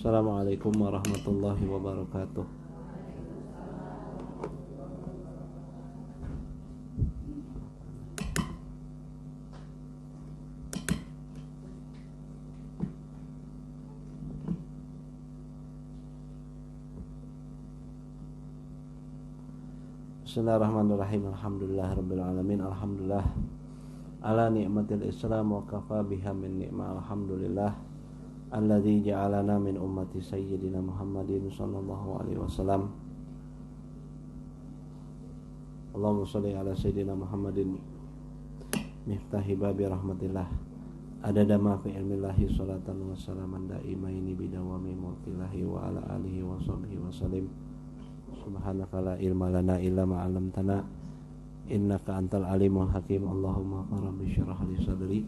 Assalamualaikum warahmatullahi wabarakatuh. Bismillahirrahmanirrahim. Alhamdulillahirabbil alamin. Alhamdulillah ala ni'matil Islam wa kafa biha min ni'ma. Alhamdulillah alladzi ja'alana min ummati sayyidina Muhammadin sallallahu alaihi wasallam. Allahumma shalli ala sayyidina Muhammadin miftahi babi rahmatillah adada ma fi ilmillahi salatan wa salaman daimaini bidawami mulkillahi wa ala alihi wa sahbihi wa sallim. Subhanaka la ilma lana illa ma 'allamtana innaka antal alimul hakim. Allahumma rabbi shrah li sadri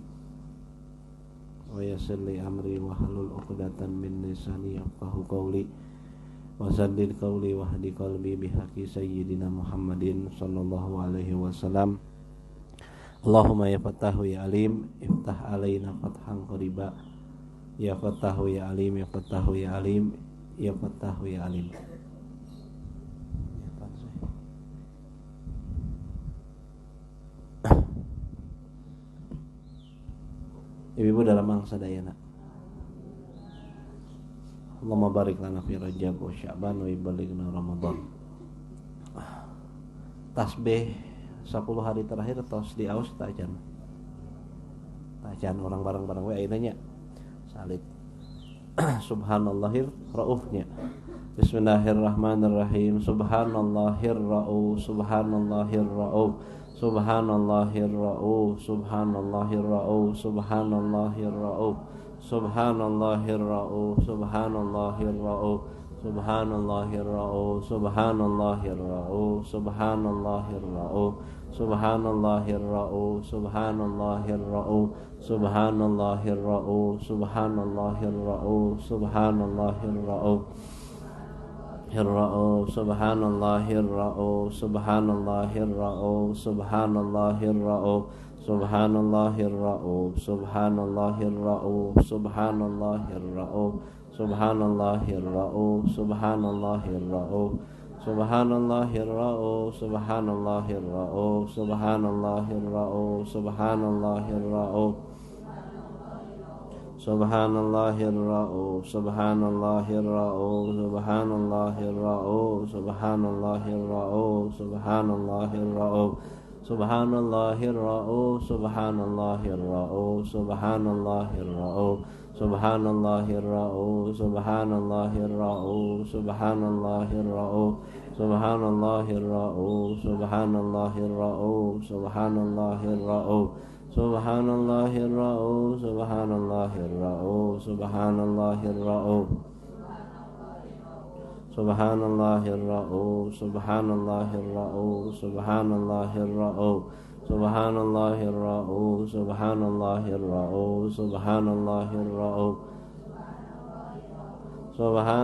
wa yassir li amri wa hlul 'uqdatam min lisani yafqahu qawli wa saddid qawli wa hdi qalbi bihaqqi sayyidina Muhammadin sallallahu alaihi wasallam. Allahumma ya Fattahu ya Alim iftah alaina fathan qariba. Ya Fattahu ya Alim, ya Fattahu ya Alim, ya Fattahu ya Alim. Ibu dalam mangsa dayana. Allahumma barik lana fi Rajab wa Sya'ban wa balighna Ramadan. Tasbih 10 hari terakhir tos di aus tajan. Tajan orang bareng-bareng we ayeuna nya. Salit. Subhanallahir raufnya. Bismillahirrahmanirrahim. Subhanallahir rauf, subhanallahir rauf. Subhanallahir rauf, subhanallahir rauf, subhanallahir rauf, subhanallahir rauf, subhanallahir rauf, subhanallahir rauf, subhanallahir rauf, subhanallahir rauf, subhanallahir rauf, subhanallahir rauf, subhanallahir rauf, subhanallahir rauf, subhanallahir rauf. Hirra'u subhanallahir ra'u subhanallahir ra'u subhanallahir ra'u subhanallahir ra'u subhanallahir ra'u subhanallahir ra'u subhanallahir ra'u subhanallahir ra'u subhanallahir ra'u subhanallahir ra'u subhanallahir ra'u subhanallahir ra'u Subhanallahir ra'uf, subhanallahir ra'uf, subhanallahir ra'uf, subhanallahir ra'uf, subhanallahir ra'uf, subhanallahir ra'uf, subhanallahir ra'uf, subhanallahir ra'uf, subhanallahir ra'uf, subhanallahir ra'uf, subhanallahir ra'uf, subhanallahir ra'uf, subhanallahir ra'uf, subhanallahir ra'uf. Subhanallahir ra'uf, subhanallahir ra'uf, subhanallahir ra'uf, subhanallahir ra'uf, subhanallahir ra'uf, subhanallahir ra'uf, subhanallahir ra'uf, subhanallahir ra'uf, subhanallahir ra'uf,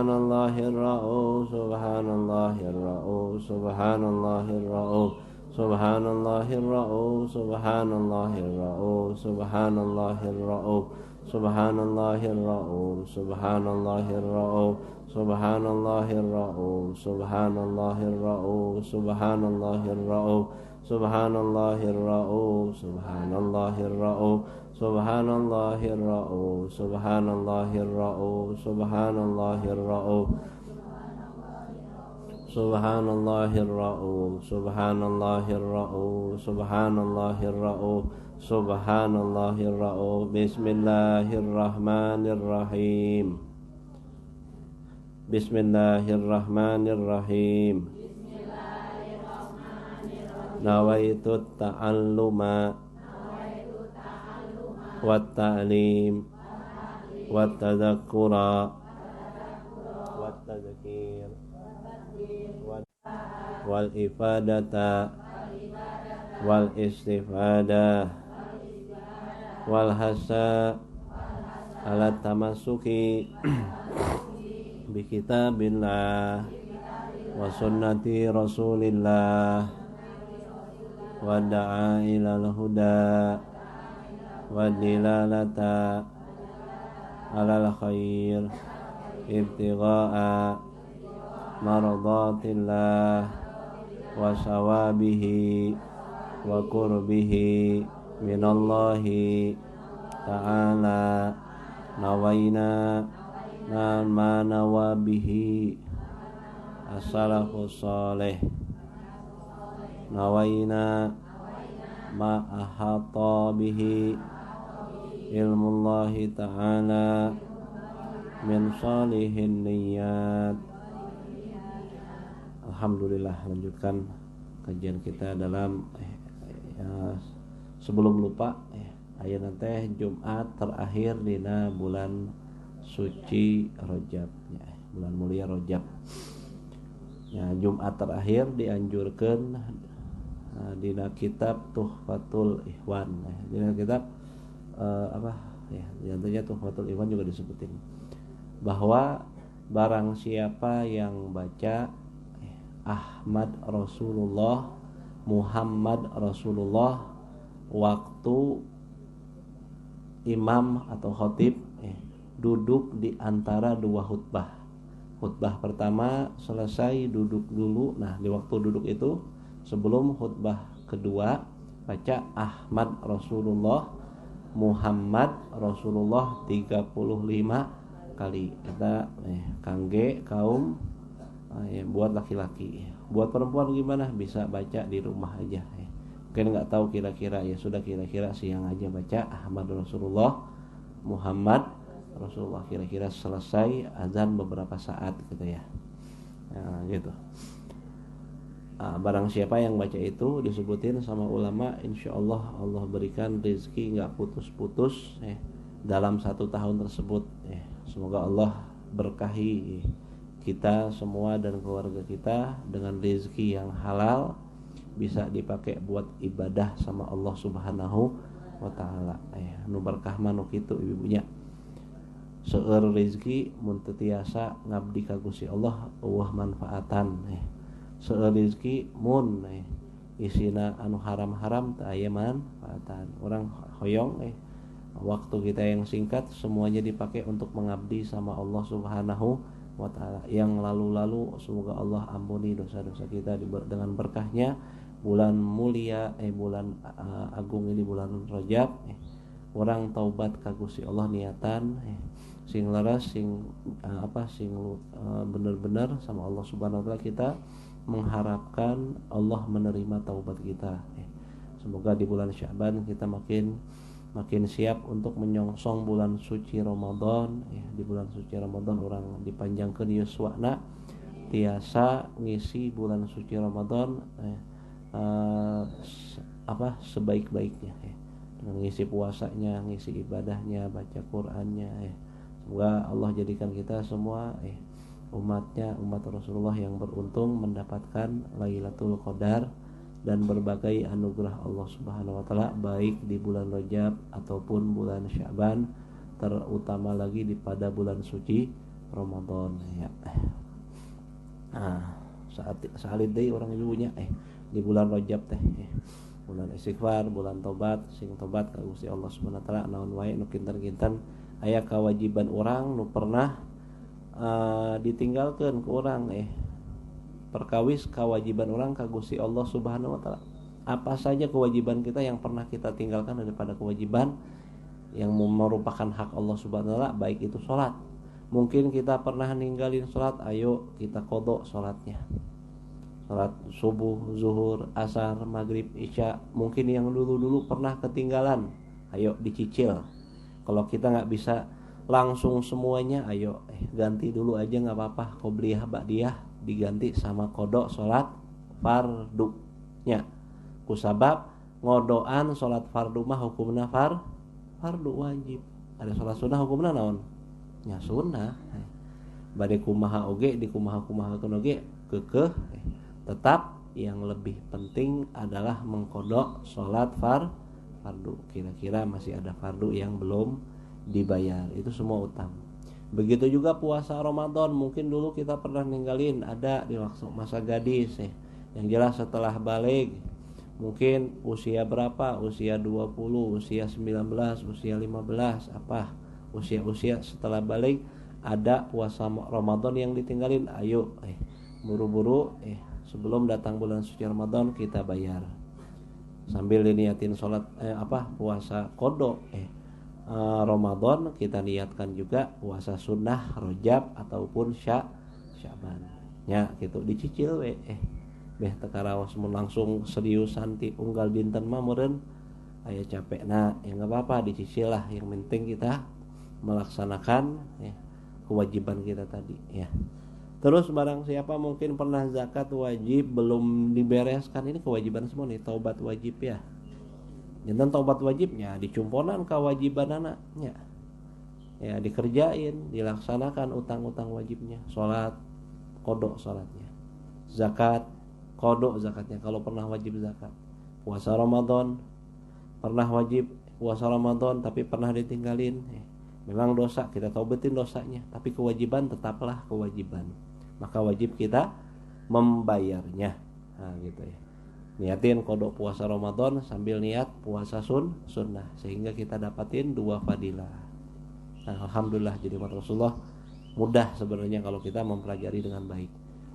subhanallahir ra'uf, subhanallahir ra'uf, subhanallahir ra'uf. Subhanallahir ra'uf, subhanallahir ra'uf, subhanallahir ra'uf, subhanallahir ra'uf, subhanallahir ra'uf, subhanallahir ra'uf, subhanallahir ra'uf, subhanallahir ra'uf, subhanallahir ra'uf, subhanallahir ra'uf, subhanallahir ra'uf, subhanallahir ra'uf, subhanallahir ra'uf. Subhanallahir ra'uf, subhanallahir ra'uf, subhanallahir ra'uf, subhanallahir ra'uf. Bismillahirrahmanirrahim. Bismillahirrahmanirrahim. Nawaitu ta'alluma wa ta'lim wa tadhakkura wa tadhkir wal ifadata wal istifadah wal hasa ala tamassuki bi kitabillah wa sunnati rasulillah wa da'a ilal huda wa dilalata alal khair ibtigha'a mardatillah wa sawabihi wa qurbihi minallahi ta'ala. Nawaina ma nawabihi as-salafus salih. Nawaina ma ahata bihi ilmullahi ta'ala min salihin niyat. Alhamdulillah, lanjutkan kajian kita dalam sebelum lupa aya teh Jumat terakhir dina bulan suci Rajab, bulan mulia Rajab. Jumat terakhir dianjurkan dina kitab Tuhfatul Ikhwan. Dina kitab diantaranya Tuhfatul Ikhwan juga disebutin bahwa barang siapa yang baca Ahmad Rasulullah, Muhammad Rasulullah waktu imam atau khatib duduk di antara dua khutbah. Khutbah pertama selesai duduk dulu. Nah, di waktu duduk itu sebelum khutbah kedua baca Ahmad Rasulullah, Muhammad Rasulullah 35 kali. Kita kangge kaum buat laki-laki. Buat perempuan gimana? Bisa baca di rumah aja. Mungkin nggak tahu kira-kira, ya sudah kira-kira siang aja baca Ahmad Rasulullah, Muhammad Rasulullah, kira-kira selesai azan beberapa saat gitu ya. Gitu. Barang siapa yang baca itu disebutin sama ulama, insya Allah Allah berikan rezeki nggak putus-putus dalam 1 tahun tersebut. Semoga Allah berkahi kita semua dan keluarga kita dengan rezeki yang halal, bisa dipakai buat ibadah sama Allah Subhanahu wa ta'ala. Nu berkah manu kitu ibunya. Seueur rezeki mun teu tiasa ngabdi ka Gusti Allah eueuh manfaatan. Seueur rezeki mun isina anu haram-haram teu aya manfaatan. Urang hoyong waktu kita yang singkat semuanya dipakai untuk mengabdi sama Allah Subhanahu wa ta'ala. Yang lalu-lalu semoga Allah ampuni dosa-dosa kita dengan berkahnya bulan mulia bulan agung ini, bulan Rajab. Orang taubat ka Gusti Allah niatan sing leres sing bener-bener sama Allah Subhanahu wa ta'ala. Kita mengharapkan Allah menerima taubat kita. Semoga di bulan Sya'ban kita makin siap untuk menyongsong bulan suci Ramadan. Di bulan suci Ramadan orang dipanjangkeun yuswana tiasa ngisi bulan suci Ramadan sebaik-baiknya dengan ngisi puasanya, ngisi ibadahnya, baca Qur'annya. Semoga Allah jadikan kita semua umatnya, umat Rasulullah yang beruntung mendapatkan Lailatul Qadar dan berbagai anugerah Allah Subhanahu wa ta'ala, baik di bulan Rajab ataupun bulan Sya'ban, terutama lagi pada bulan suci Ramadan ya. Saat deui orang ibunya di bulan Rajab teh bulan istighfar, bulan tobat, sing tobat ka Gusti Allah Subhanahu wa ta'ala naon wae nu kinten-kinten aya kewajiban orang nu pernah ditinggalkeun ku urang perkawis kewajiban orang ka Gusti Allah Subhanahu wa ta'ala. Apa saja kewajiban kita yang pernah kita tinggalkan daripada kewajiban yang merupakan hak Allah Subhanahu wa ta'ala, baik itu salat. Mungkin kita pernah ninggalin salat, ayo kita qada salatnya. Salat subuh, zuhur, asar, maghrib, isya, mungkin yang dulu-dulu pernah ketinggalan, ayo dicicil. Kalau kita nggak bisa langsung semuanya, ayo ganti dulu aja, nggak apa-apa, qobliyah ba'diyah diganti sama qada salat fardu nya. Kusabab ngodoan salat fardu mah hukumna fardu wajib. Ada salat sunnah hukumna naon? Nya sunnah. Bade kumaha oge di kumaha-kumahakeun oge keukeuh. Tetap yang lebih penting adalah mengqada salat fardu. Kira-kira masih ada fardu yang belum dibayar. Itu semua utang. Begitu juga puasa Ramadan, mungkin dulu kita pernah ninggalin, ada di waktu masa gadis Yang jelas setelah balik, mungkin usia berapa? Usia 20, usia 19, usia 15, usia-usia setelah balik ada puasa Ramadan yang ditinggalin, ayo buru-buru sebelum datang bulan suci Ramadan kita bayar. Sambil diniatin sholat puasa qada Ramadan, kita niatkan juga puasa sunnah Rajab ataupun Sya'ban. Ya gitu dicicil beh tekaraos mun langsung seriusan ti unggal dinten mah meureun aya capekna ya enggak apa-apa dicicil lah, yang penting kita melaksanakan kewajiban kita tadi ya. Terus barang siapa mungkin pernah zakat wajib belum dibereskan, ini kewajiban semua nih, taubat wajib ya. Jantan taubat wajibnya dicumponan kewajiban anaknya. Ya dikerjain, dilaksanakan utang-utang wajibnya, salat qada salatnya, zakat qada zakatnya kalau pernah wajib zakat, puasa Ramadan pernah wajib puasa Ramadan tapi pernah ditinggalin, memang dosa, kita taubatin dosanya, tapi kewajiban tetaplah kewajiban, maka wajib kita membayarnya. Nah gitu ya, niatin qada puasa Ramadan sambil niat puasa sunnah sehingga kita dapatin dua fadilah. Nah, alhamdulillah jadi umat Rasulullah mudah sebenarnya kalau kita mempelajari dengan baik,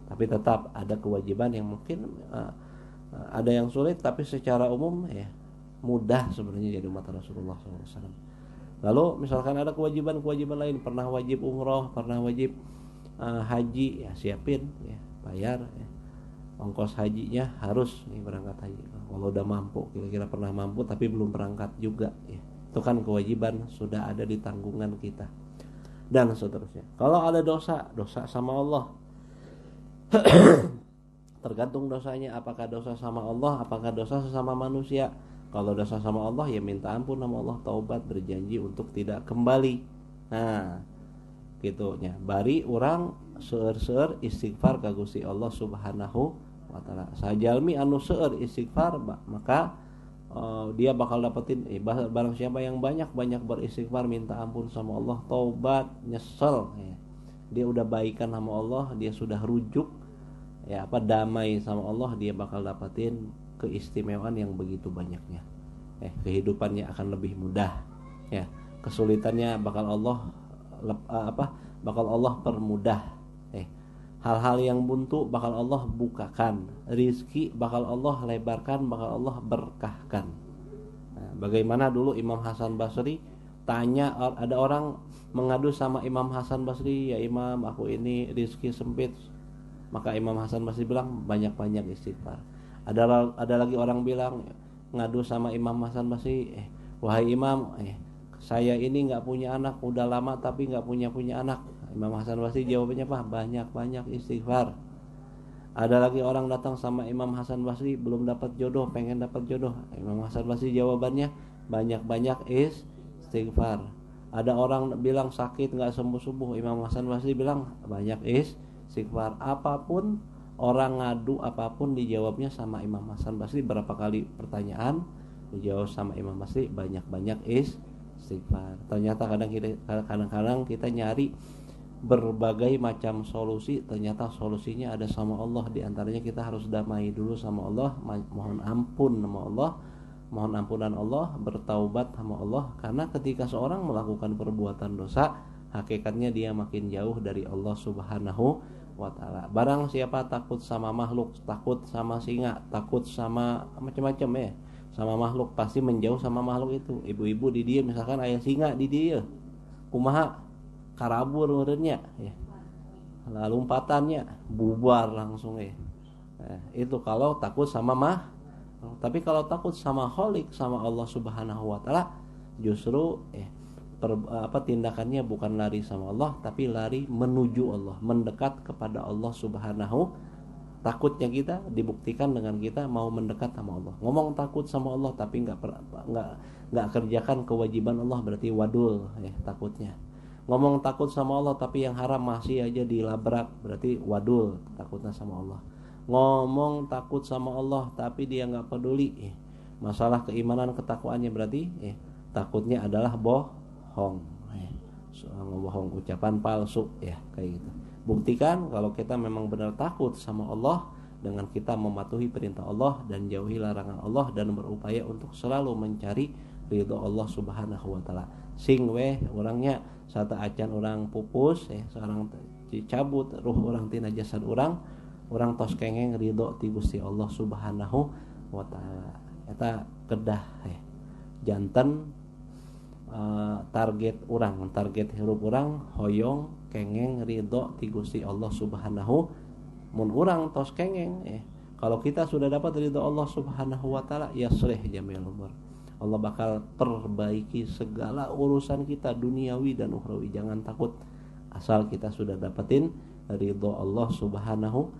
tapi tetap ada kewajiban yang mungkin ada yang sulit, tapi secara umum ya mudah sebenarnya jadi umat Rasulullah SAW. Lalu misalkan ada kewajiban lain, pernah wajib umroh, pernah wajib haji, ya siapin ya, bayar ya. Ongkos hajinya harus berangkat haji. Kalau udah mampu, kira-kira pernah mampu tapi belum berangkat juga ya, itu kan kewajiban sudah ada di tanggungan kita dan seterusnya. Kalau ada dosa sama Allah tergantung dosanya, apakah dosa sama Allah, apakah dosa sesama manusia. Kalau dosa sama Allah ya minta ampun sama Allah, taubat, berjanji untuk tidak kembali. Nah gitunya, bari orang seueur-seueur istighfar ka Gusti Allah Subhanahu wa taala. Sajalmi anu seueur istighfar maka dia bakal dapetin barang siapa yang banyak beristighfar, minta ampun sama Allah, taubat, nyesel ya. Dia udah baikan sama Allah, dia sudah rujuk ya damai sama Allah, dia bakal dapetin keistimewaan yang begitu banyaknya. Kehidupannya akan lebih mudah ya. Kesulitannya bakal Allah permudah. Hal-hal yang buntu bakal Allah bukakan, rizki bakal Allah lebarkan, bakal Allah berkahkan. Nah, bagaimana dulu Imam Hasan Basri tanya, ada orang mengadu sama Imam Hasan Basri, ya Imam aku ini rizki sempit. Maka Imam Hasan Basri bilang banyak-banyak istighfar. Ada lagi orang bilang ngadu sama Imam Hasan Basri, wahai Imam, saya ini nggak punya anak, udah lama tapi nggak punya anak. Imam Hasan Basri jawabannya apa? Banyak istighfar. Ada lagi orang datang sama Imam Hasan Basri belum dapat jodoh, pengen dapat jodoh. Imam Hasan Basri jawabannya banyak istighfar. Ada orang bilang sakit nggak sembuh, Imam Hasan Basri bilang banyak istighfar. Apapun orang ngadu, apapun dijawabnya sama Imam Hasan Basri. Berapa kali pertanyaan dijawab sama Imam Basri banyak istighfar. Ternyata kadang-kadang kita nyari berbagai macam solusi, ternyata solusinya ada sama Allah. Di antaranya kita harus damai dulu sama Allah, mohon ampun sama Allah, mohon ampunan Allah, bertaubat sama Allah. Karena ketika seorang melakukan perbuatan dosa, hakikatnya dia makin jauh dari Allah Subhanahu wa ta'ala. Barang siapa takut sama makhluk, takut sama singa, takut sama macam-macam sama makhluk, pasti menjauh sama makhluk itu. Ibu-ibu di dia misalkan ayah singa di dia, kumaha karabur meureunnya ya. Lalu lompatannya bubar langsung itu kalau takut sama tapi kalau takut sama Khalik, sama Allah Subhanahu wa taala, justru tindakannya bukan lari sama Allah tapi lari menuju Allah, mendekat kepada Allah Subhanahu. Takutnya kita dibuktikan dengan kita mau mendekat sama Allah. Ngomong takut sama Allah tapi enggak kerjakan kewajiban Allah, berarti wadul takutnya. Ngomong takut sama Allah tapi yang haram masih aja dilabrak, berarti wadul, takutnya sama Allah. Ngomong takut sama Allah tapi dia enggak peduli masalah keimanan ketakwaannya, berarti takutnya adalah bohong, bohong, ucapan palsu ya, kayak gitu. Buktikan kalau kita memang benar takut sama Allah dengan kita mematuhi perintah Allah dan jauhi larangan Allah dan berupaya untuk selalu mencari ridho Allah Subhanahu wa taala. Sing orangnya sata acan orang pupus seorang dicabut ruh orang tina jasad orang tos kengeng ridho ti Gusti Allah Subhanahu wa taala. Eta kedah janten target hirup orang hoyong kengeng ridho ti Gusti Allah Subhanahu. Mun urang tos kengeng kalau kita sudah dapat ridho Allah Subhanahu wa taala yaslih jamil umur. Allah bakal perbaiki segala urusan kita duniawi dan ukhrawi. Jangan takut asal kita sudah dapetin ridho Allah Subhanahu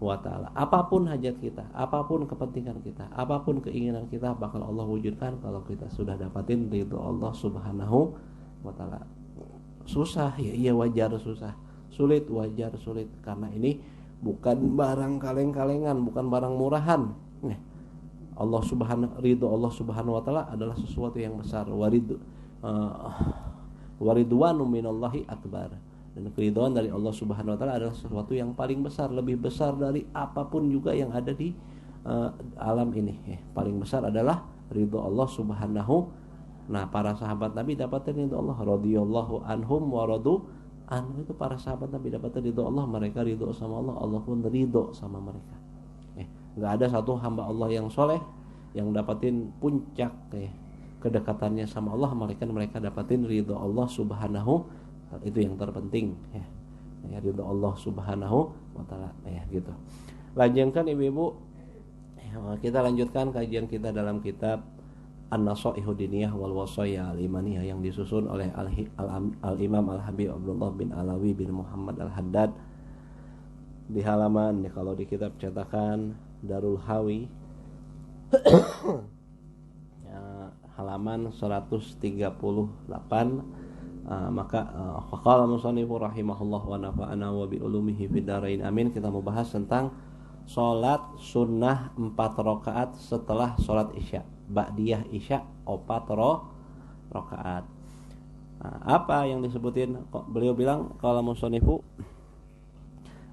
wa taala. Apapun hajat kita, apapun kepentingan kita, apapun keinginan kita bakal Allah wujudkan kalau kita sudah dapetin ridho Allah Subhanahu wa taala. Susah ya, iya wajar susah. Sulit wajar sulit karena ini bukan barang kaleng-kalengan, bukan barang murahan. Ridho Allah Subhanahu wa taala adalah sesuatu yang besar. Waridwanu minallahi akbar. Dan keridhaan dari Allah Subhanahu wa taala adalah sesuatu yang paling besar, lebih besar dari apapun juga yang ada di alam ini. Paling besar adalah ridho Allah Subhanahu. Nah, para sahabat Nabi dapatin ridho Allah, radhiyallahu anhum wa radu an. Itu para sahabat Nabi dapat ridho Allah, mereka ridho sama Allah, Allah pun ridho sama mereka. Nggak ada satu hamba Allah yang soleh yang dapatin puncak kedekatannya sama Allah, mereka dapatin ridho Allah Subhanahu. Itu yang terpenting ridho Allah Subhanahu wa taala gitu. Lanjutkan ibu-ibu, kita lanjutkan kajian kita dalam kitab An-Nasaihu Diniyah wal Wasaya Al-Imaniyah yang disusun oleh Al-Imam Al-Habib Abdullah bin Alawi bin Muhammad Al-Haddad di halaman kalau di kitab cetakan Darul Hawi halaman 138. Maka qala musannifu rahimahullah wa nafa'ana wa bi ulumihi fid dharain amin. Kita mau bahas tentang salat sunnah 4 rakaat setelah salat Isya. Ba'diyah Isya 4 rakaat. Apa yang disebutin? Beliau bilang qala musannifu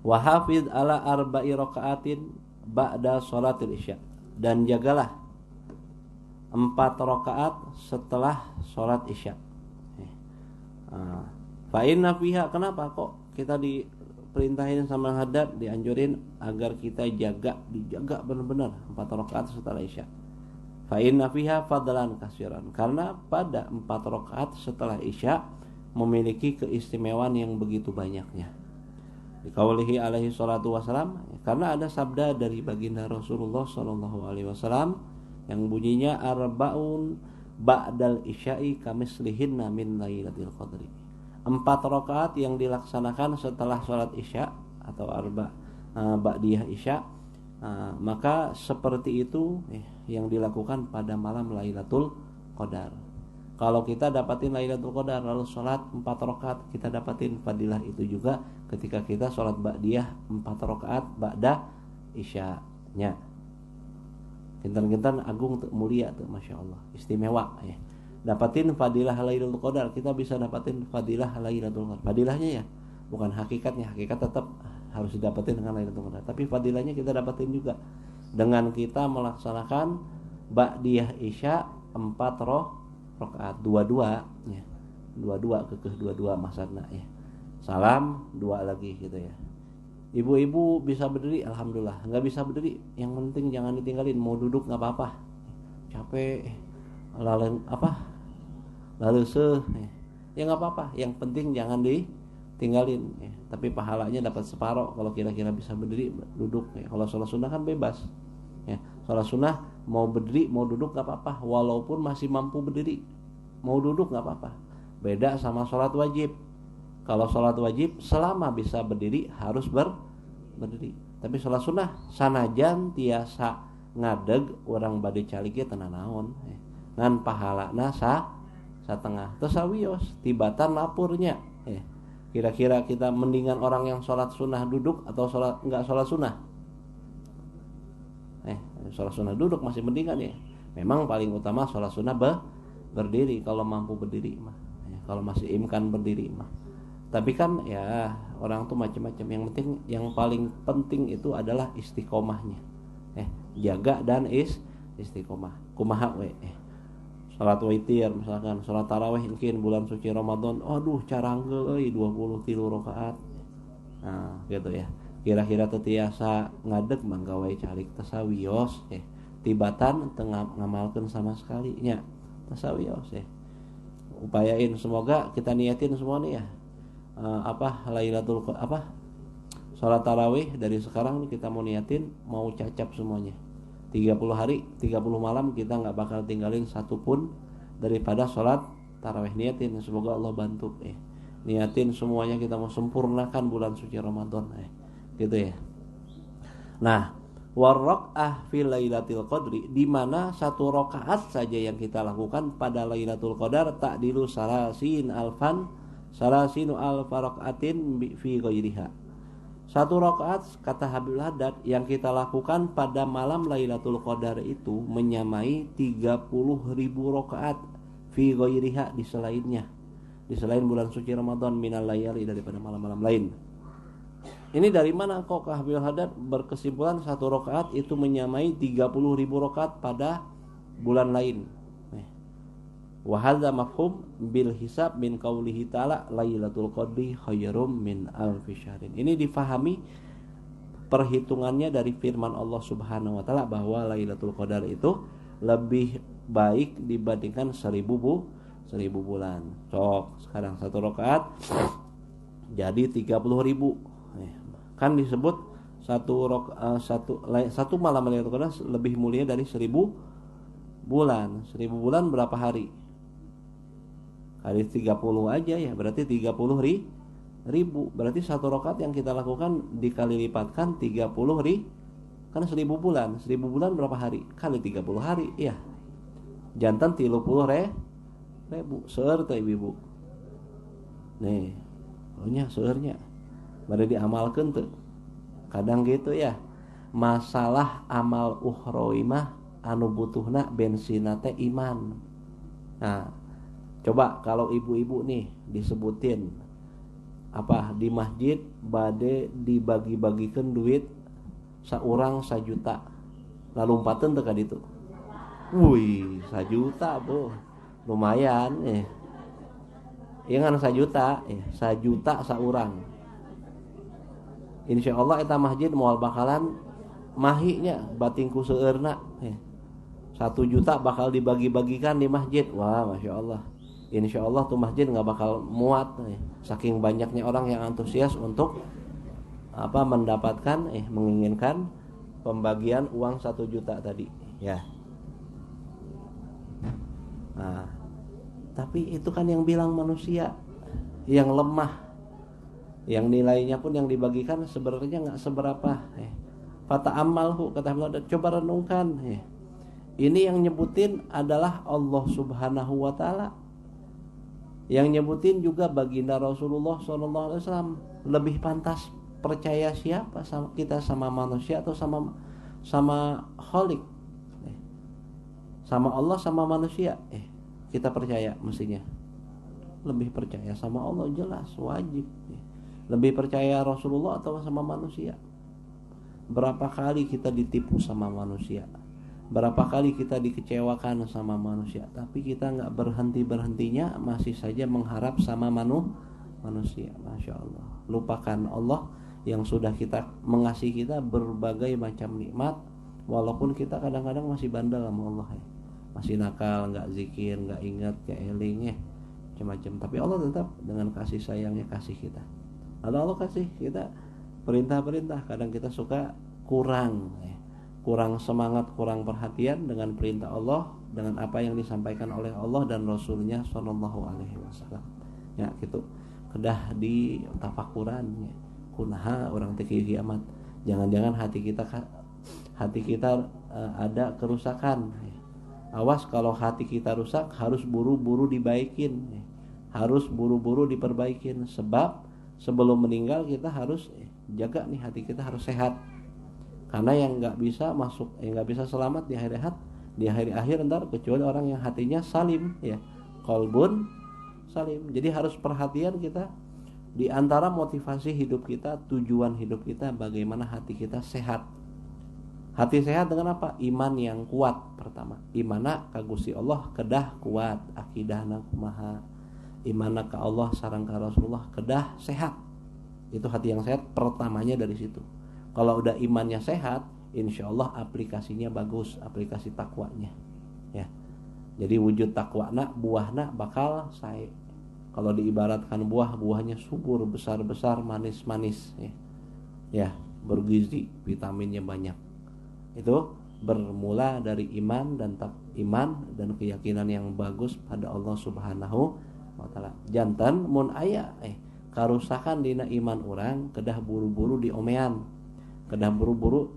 wa hafiz ala arba'i rakaatin ba'da salatil Isya. Dan jagalah 4 rakaat setelah salat Isya. Fa inna fiha, kenapa kok kita diperintahin sama Haddad, dianjurin agar kita dijaga benar-benar 4 rakaat setelah Isya. Fa inna fiha fadlan katsiran, karena pada 4 rakaat setelah Isya memiliki keistimewaan yang begitu banyaknya. Dikaulihi alaihi salatu wasalam, karena ada sabda dari baginda Rasulullah sallallahu alaihi wasallam yang bunyinya arbaun ba'dal isya'i kamislihinna min lailatul qadri. 4 rakaat yang dilaksanakan setelah salat Isya atau ba'diyah Isya, maka seperti itu yang dilakukan pada malam Lailatul Qadar. Kalau kita dapatin Lailatul Qadar lalu salat 4 rakaat, kita dapatin fadilah itu juga ketika kita salat ba'diyah 4 rakaat ba'da Isya-nya. Kinten-kinten agung tuh, mulia tuh, Masya Allah, istimewa dapatin fadilah Lailatul Qadar. Kita bisa dapatin fadilah Lailatul Qadar, fadilahnya ya, bukan hakikatnya. Hakikat tetap harus didapatin dengan Lailatul Qadar, tapi fadilahnya kita dapatin juga dengan kita melaksanakan ba'diyah Isya 4 rakaat, dua-dua kekeh dua-dua maksudna salam 2 lagi gitu ya. Ibu-ibu bisa berdiri, alhamdulillah. Nggak bisa berdiri, yang penting jangan ditinggalin. Mau duduk nggak apa-apa, capek, laleseh, ya nggak apa-apa. Yang penting jangan ditinggalin. Tapi pahalanya dapat separoh kalau kira-kira bisa berdiri, duduk. Kalau sholat sunnah kan bebas. Sholat sunnah mau berdiri, mau duduk nggak apa-apa. Walaupun masih mampu berdiri, mau duduk nggak apa-apa. Beda sama sholat wajib. Kalau sholat wajib selama bisa berdiri harus berdiri. Tapi sholat sunnah sanajan tiasa ngadeg orang bade calignya tenanaon ngan pahalana satengah tesawios tibatan lapurnya. Kira-kira kita mendingan orang yang sholat sunnah duduk atau nggak sholat sunnah? Sholat sunnah duduk masih mendingan ya. Memang paling utama sholat sunnah berdiri kalau mampu berdiri mah. Kalau masih imkan berdiri mah. Tapi kan ya orang tuh macam-macam. Yang paling penting itu adalah istiqomahnya. Jaga dan istiqomah. Kumaha we. salat witir misalkan, salat tarawih mungkin bulan suci Ramadan, aduh caranggel euy 23 rakaat. Nah, gitu ya. Kira-kira teu tiasa ngadeg mangga wae calik tasawios tibatan teu ngamalkeun sama sekali nya. Tasawios upayain, semoga kita niatin semua nih ya. Lailatul salat tarawih dari sekarang nih kita mau niatin mau cacap semuanya. 30 hari, 30 malam kita nggak bakal tinggalin satu pun daripada sholat tarawih. Niatin, semoga Allah bantu niatin semuanya kita mau sempurnakan bulan suci Ramadan gitu ya. Nah, warraqah fil lailatul qadri, di mana satu rakaat saja yang kita lakukan pada Lailatul Qadar ta'dilu salasinu alfa rakaatin fi ghairiha. Satu rakaat kata Habibul Haddad yang kita lakukan pada malam Lailatul Qadar itu menyamai 30.000 rakaat fi ghairiha, di selainnya, di selain bulan suci Ramadan, minal layali, daripada malam-malam lain. Ini dari mana kok Habibul Haddad berkesimpulan satu rakaat itu menyamai 30.000 rakaat pada bulan lain? Wa hadza mafhum bil hisab min qaulihi ta'ala Lailatul Qadri khairum min alfi syahrin. Ini difahami perhitungannya dari firman Allah Subhanahu wa taala bahwa Lailatul Qadar itu lebih baik dibandingkan 1000 bulan. Cok, sekarang satu rakaat jadi 30.000. Kan disebut satu malam Lailatul Qadar lebih mulia dari 1000 bulan. 1000 bulan berapa hari? Kali 30 aja ya, berarti 30.000. Berarti satu rakaat yang kita lakukan dikali lipatkan 30.000, kan 1000 bulan. 1000 bulan berapa hari? Kali 30 hari ya. Jantan 30.000 seueur teh ibu. Nih, ohnya seueurnya. Bari diamalkeun teu. Kadang gitu ya. Masalah amal ukhrawi mah anu butuhna bensina teh iman. Nah, coba kalau ibu-ibu nih disebutin di masjid bade dibagi-bagikeun duit saurang 1 juta. Lalu lompateun teh ka ditu. Wih, 1 juta, Bro. Lumayan Iya kan 1 juta, 1 juta saurang. Insyaallah eta masjid moal bakalan mahinya batingku seueurna 1 juta bakal dibagi-bagikan di masjid. Wah, Masya Allah. Insya Allah tuh masjid nggak bakal muat saking banyaknya orang yang antusias untuk mendapatkan menginginkan pembagian uang 1 juta tadi ya. Nah, tapi itu kan yang bilang manusia yang lemah, yang nilainya pun yang dibagikan sebenarnya nggak seberapa. Fata amalhu, kata Allah, coba renungkan. Ini yang nyebutin adalah Allah Subhanahu wa taala. Yang nyebutin juga baginda Rasulullah SAW. Lebih pantas percaya siapa, sama kita sama manusia atau sama Khalik? Sama Allah sama manusia? Kita percaya mestinya. Lebih percaya sama Allah, jelas wajib. Lebih percaya Rasulullah atau sama manusia? Berapa kali kita ditipu sama manusia? Berapa kali kita dikecewakan sama manusia, tapi kita gak berhenti-berhentinya masih saja mengharap sama manusia. Masya Allah. Lupakan Allah yang sudah kita mengasihi kita berbagai macam nikmat, walaupun kita kadang-kadang masih bandel sama Allah masih nakal, gak zikir, gak ingat, gak eling macam-macam. Tapi Allah tetap dengan kasih sayangnya kasih kita. Allah kasih kita perintah-perintah, kadang kita suka kurang semangat, kurang perhatian dengan perintah Allah, dengan apa yang disampaikan oleh Allah dan Rasulnya Shallallahu Alaihi Wasallam. Ya gitu. Kedah di tafakuran kunaha orang teh kiamat. Jangan-jangan hati kita ada kerusakan. Awas kalau hati kita rusak, harus buru-buru dibaikin, harus buru-buru diperbaikin. Sebab sebelum meninggal kita harus jaga nih, hati kita harus sehat. Karena yang nggak bisa masuk, yang nggak bisa selamat di hari akhir ntar kecuali orang yang hatinya salim, qalbun salim. Jadi harus perhatian kita di antara motivasi hidup kita, tujuan hidup kita, bagaimana hati kita sehat. Hati sehat dengan apa? Iman yang kuat pertama. Imana ka Gusti Allah kedah kuat, akidahna kumaha. Imana ka Allah sareng ka Rasulullah kedah sehat. Itu hati yang sehat pertamanya dari situ. Kalau udah imannya sehat, insya Allah aplikasinya bagus, aplikasi takwanya. Ya. Jadi wujud takwana buahna bakal sae. Kalau diibaratkan buahnya subur, besar-besar, manis-manis ya. Ya, bergizi, vitaminnya banyak. Itu bermula dari iman dan keyakinan yang bagus pada Allah Subhanahu wa taala. Janten mun aya karusakan dina iman orang kedah buru-buru diomean, kedah buru-buru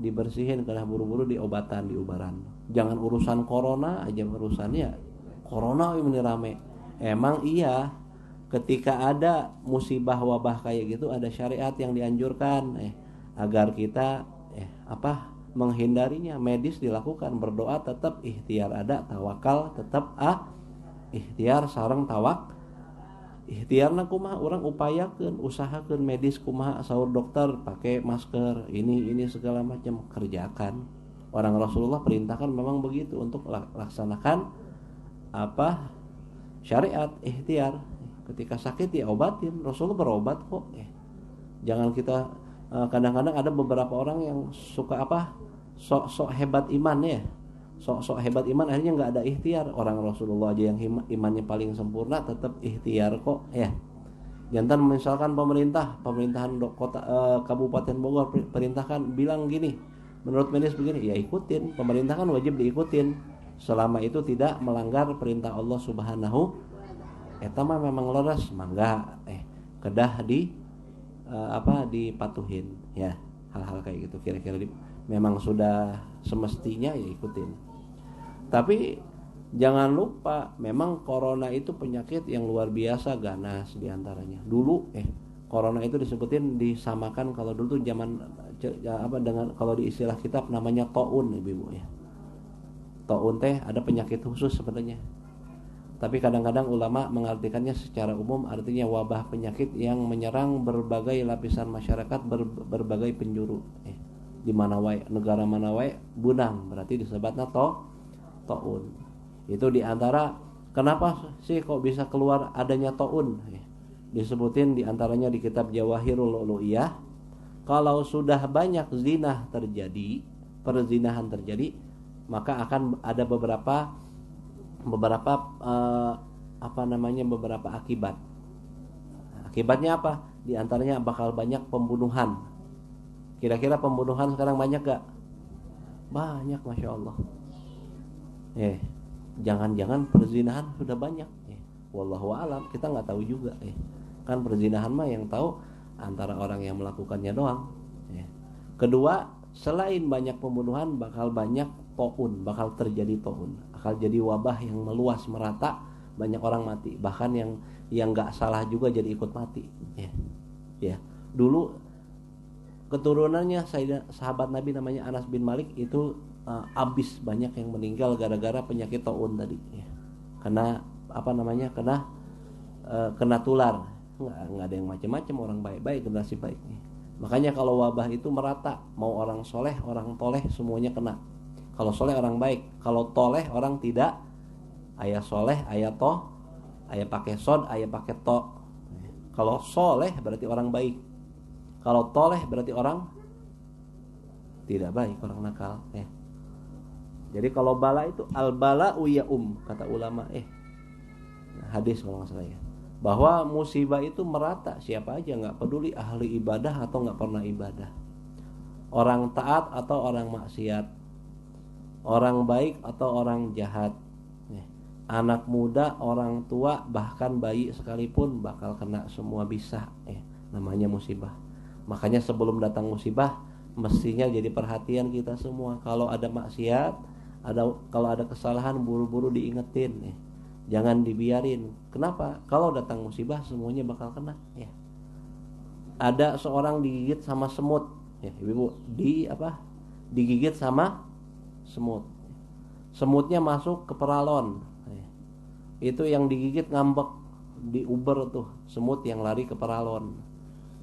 dibersihin, kedah buru-buru diobatan, diubaran. Jangan urusan corona aja urusannya. Corona ini rame. Emang iya, ketika ada musibah wabah kayak gitu ada syariat yang dianjurkan agar kita menghindarinya. Medis dilakukan, berdoa tetap ikhtiar ada, tawakal tetap ikhtiar sareng tawak. Ikhtiarna kumaha urang upayakeun, usahakeun medis kumaha saur dokter pakai masker, ini segala macam kerjakan. Orang Rasulullah perintahkan memang begitu untuk laksanakan syariat ikhtiar. Ketika sakit ya obatin, Rasulullah berobat kok. Jangan kita kadang-kadang ada beberapa orang yang suka sok hebat iman ya, sok hebat iman akhirnya nggak ada ikhtiar. Orang Rasulullah aja yang imannya paling sempurna tetap ikhtiar kok ya. Jantan misalkan pemerintahan kota Kabupaten Bogor perintahkan bilang gini, menurut medis begini, ya ikutin. Pemerintah kan wajib diikutin selama itu tidak melanggar perintah Allah Subhanahu. Eta mah memang leres mangga kedah dipatuhin ya. Hal-hal kayak gitu kira-kira memang sudah semestinya ya ikutin. Tapi jangan lupa memang corona itu penyakit yang luar biasa ganas diantaranya. Dulu corona itu disamakan kalau dulu tuh zaman dengan kalau di istilah kitab namanya taun ibu-ibu ya. Taun teh ada penyakit khusus sebenarnya. Tapi kadang-kadang ulama mengartikannya secara umum, artinya wabah penyakit yang menyerang berbagai lapisan masyarakat, berbagai penjuru. Di mana wae, negara mana wae bunang, berarti disebutnya taun. Itu diantara kenapa sih kok bisa keluar adanya taun? Disebutin diantaranya di kitab Jawahirul Uluiyah. Kalau sudah banyak perzinahan terjadi, maka akan ada beberapa akibat. Akibatnya apa? Di antaranya bakal banyak pembunuhan. Kira-kira pembunuhan sekarang banyak gak? Banyak, masya Allah. Jangan-jangan perzinahan sudah banyak. Wallahu a'lam, kita nggak tahu juga. Kan perzinahan mah yang tahu antara orang yang melakukannya doang. Kedua, selain banyak pembunuhan, bakal banyak taun, bakal terjadi taun, bakal jadi wabah yang meluas merata, banyak orang mati, bahkan yang nggak salah juga jadi ikut mati. Ya. Dulu keturunannya sahabat Nabi namanya Anas bin Malik itu abis banyak yang meninggal gara-gara penyakit taun tadi. Karena kena tular. Nggak ada yang macam-macam, orang baik-baik, generasi baik. Makanya kalau wabah itu merata, mau orang soleh, orang toleh semuanya kena. Kalau soleh orang baik, kalau toleh orang tidak. Ayah soleh, ayah toh, ayah pakai sod, ayah pakai to. Kalau soleh berarti orang baik, kalau toleh berarti orang tidak baik, orang nakal. Jadi kalau bala itu al bala uya kata ulama hadis kalau nggak salah ya, bahwa musibah itu merata, siapa aja, nggak peduli ahli ibadah atau nggak pernah ibadah, orang taat atau orang maksiat, orang baik atau orang jahat, anak muda, orang tua, bahkan bayi sekalipun bakal kena semua bisa. Namanya musibah. Makanya sebelum datang musibah mestinya jadi perhatian kita semua. Kalau ada maksiat, kalau ada kesalahan, buru-buru diingetin. Jangan dibiarin. Kenapa? Kalau datang musibah semuanya bakal kena. Ada seorang digigit sama semut. Ibu digigit sama semut. Semutnya masuk ke peralon. Itu yang digigit ngambek, diuber tuh semut yang lari ke peralon.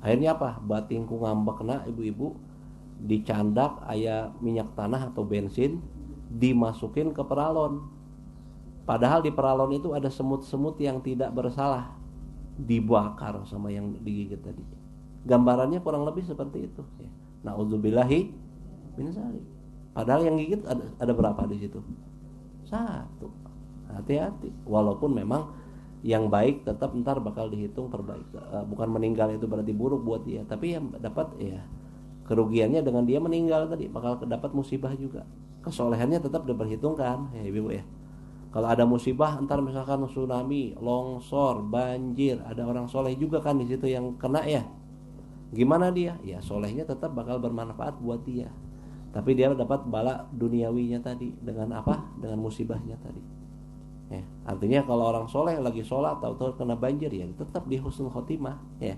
Akhirnya apa? Batingku ngambek kena ibu-ibu. dicandak aya minyak tanah atau bensin dimasukin ke peralon. Padahal di peralon itu ada semut-semut yang tidak bersalah, dibakar sama yang digigit tadi. Gambarannya kurang lebih seperti itu ya. Nauzubillahi min dzalik. Padahal yang gigit ada berapa di situ? Satu. Hati-hati. Walaupun memang yang baik tetap ntar bakal dihitung terbaik. Bukan meninggal itu berarti buruk buat dia, tapi yang dapat ya kerugiannya dengan dia meninggal tadi bakal dapat musibah juga. Kesolehannya tetap diperhitungkan ya ibu ya. Kalau ada musibah entar misalkan tsunami, longsor, banjir, ada orang soleh juga kan di situ yang kena ya. Gimana dia? Ya solehnya tetap bakal bermanfaat buat dia. Tapi dia dapat bala duniawinya tadi dengan apa? Dengan musibahnya tadi. Ya, artinya kalau orang soleh lagi sholat atau kena banjir ya tetap di husnul khotimah ya.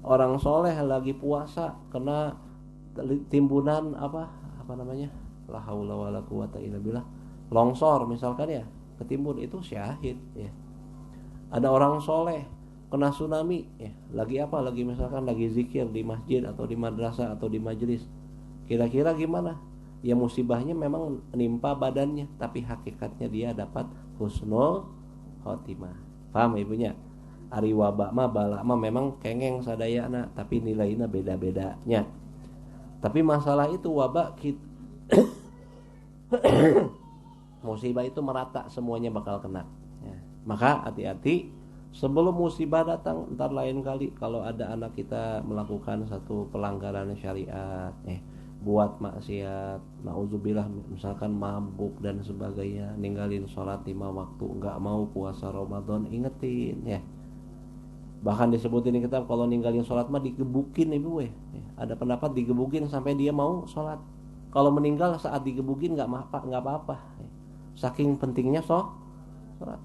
Orang soleh lagi puasa kena timbunan apa namanya? La haula wala quwata illa billah. Longsor misalkan ya, ketimbun itu syahid ya. Ada orang soleh kena tsunami ya, lagi apa? Lagi misalkan lagi zikir di masjid atau di madrasah atau di majelis. Kira-kira gimana? Ya musibahnya memang menimpa badannya, tapi hakikatnya dia dapat husnul khotimah. Paham ibunya? Ari wabak mah bala mah memang kengeng sadayana, tapi nilainya beda-bedanya. Tapi masalah itu wabak musibah itu merata, semuanya bakal kena ya. Maka hati-hati sebelum musibah datang. Ntar lain kali kalau ada anak kita melakukan satu pelanggaran syariat buat maksiat, nauzubillah, misalkan mabuk dan sebagainya, ninggalin sholat 5 waktu, nggak mau puasa Ramadan, ingetin ya. Bahkan disebutin di kitab kalau ninggalin sholat mah digebukin ibu ya. Ada pendapat digebukin sampai dia mau sholat. Kalau meninggal saat digebukin nggak apa-apa ya. Saking pentingnya sholat.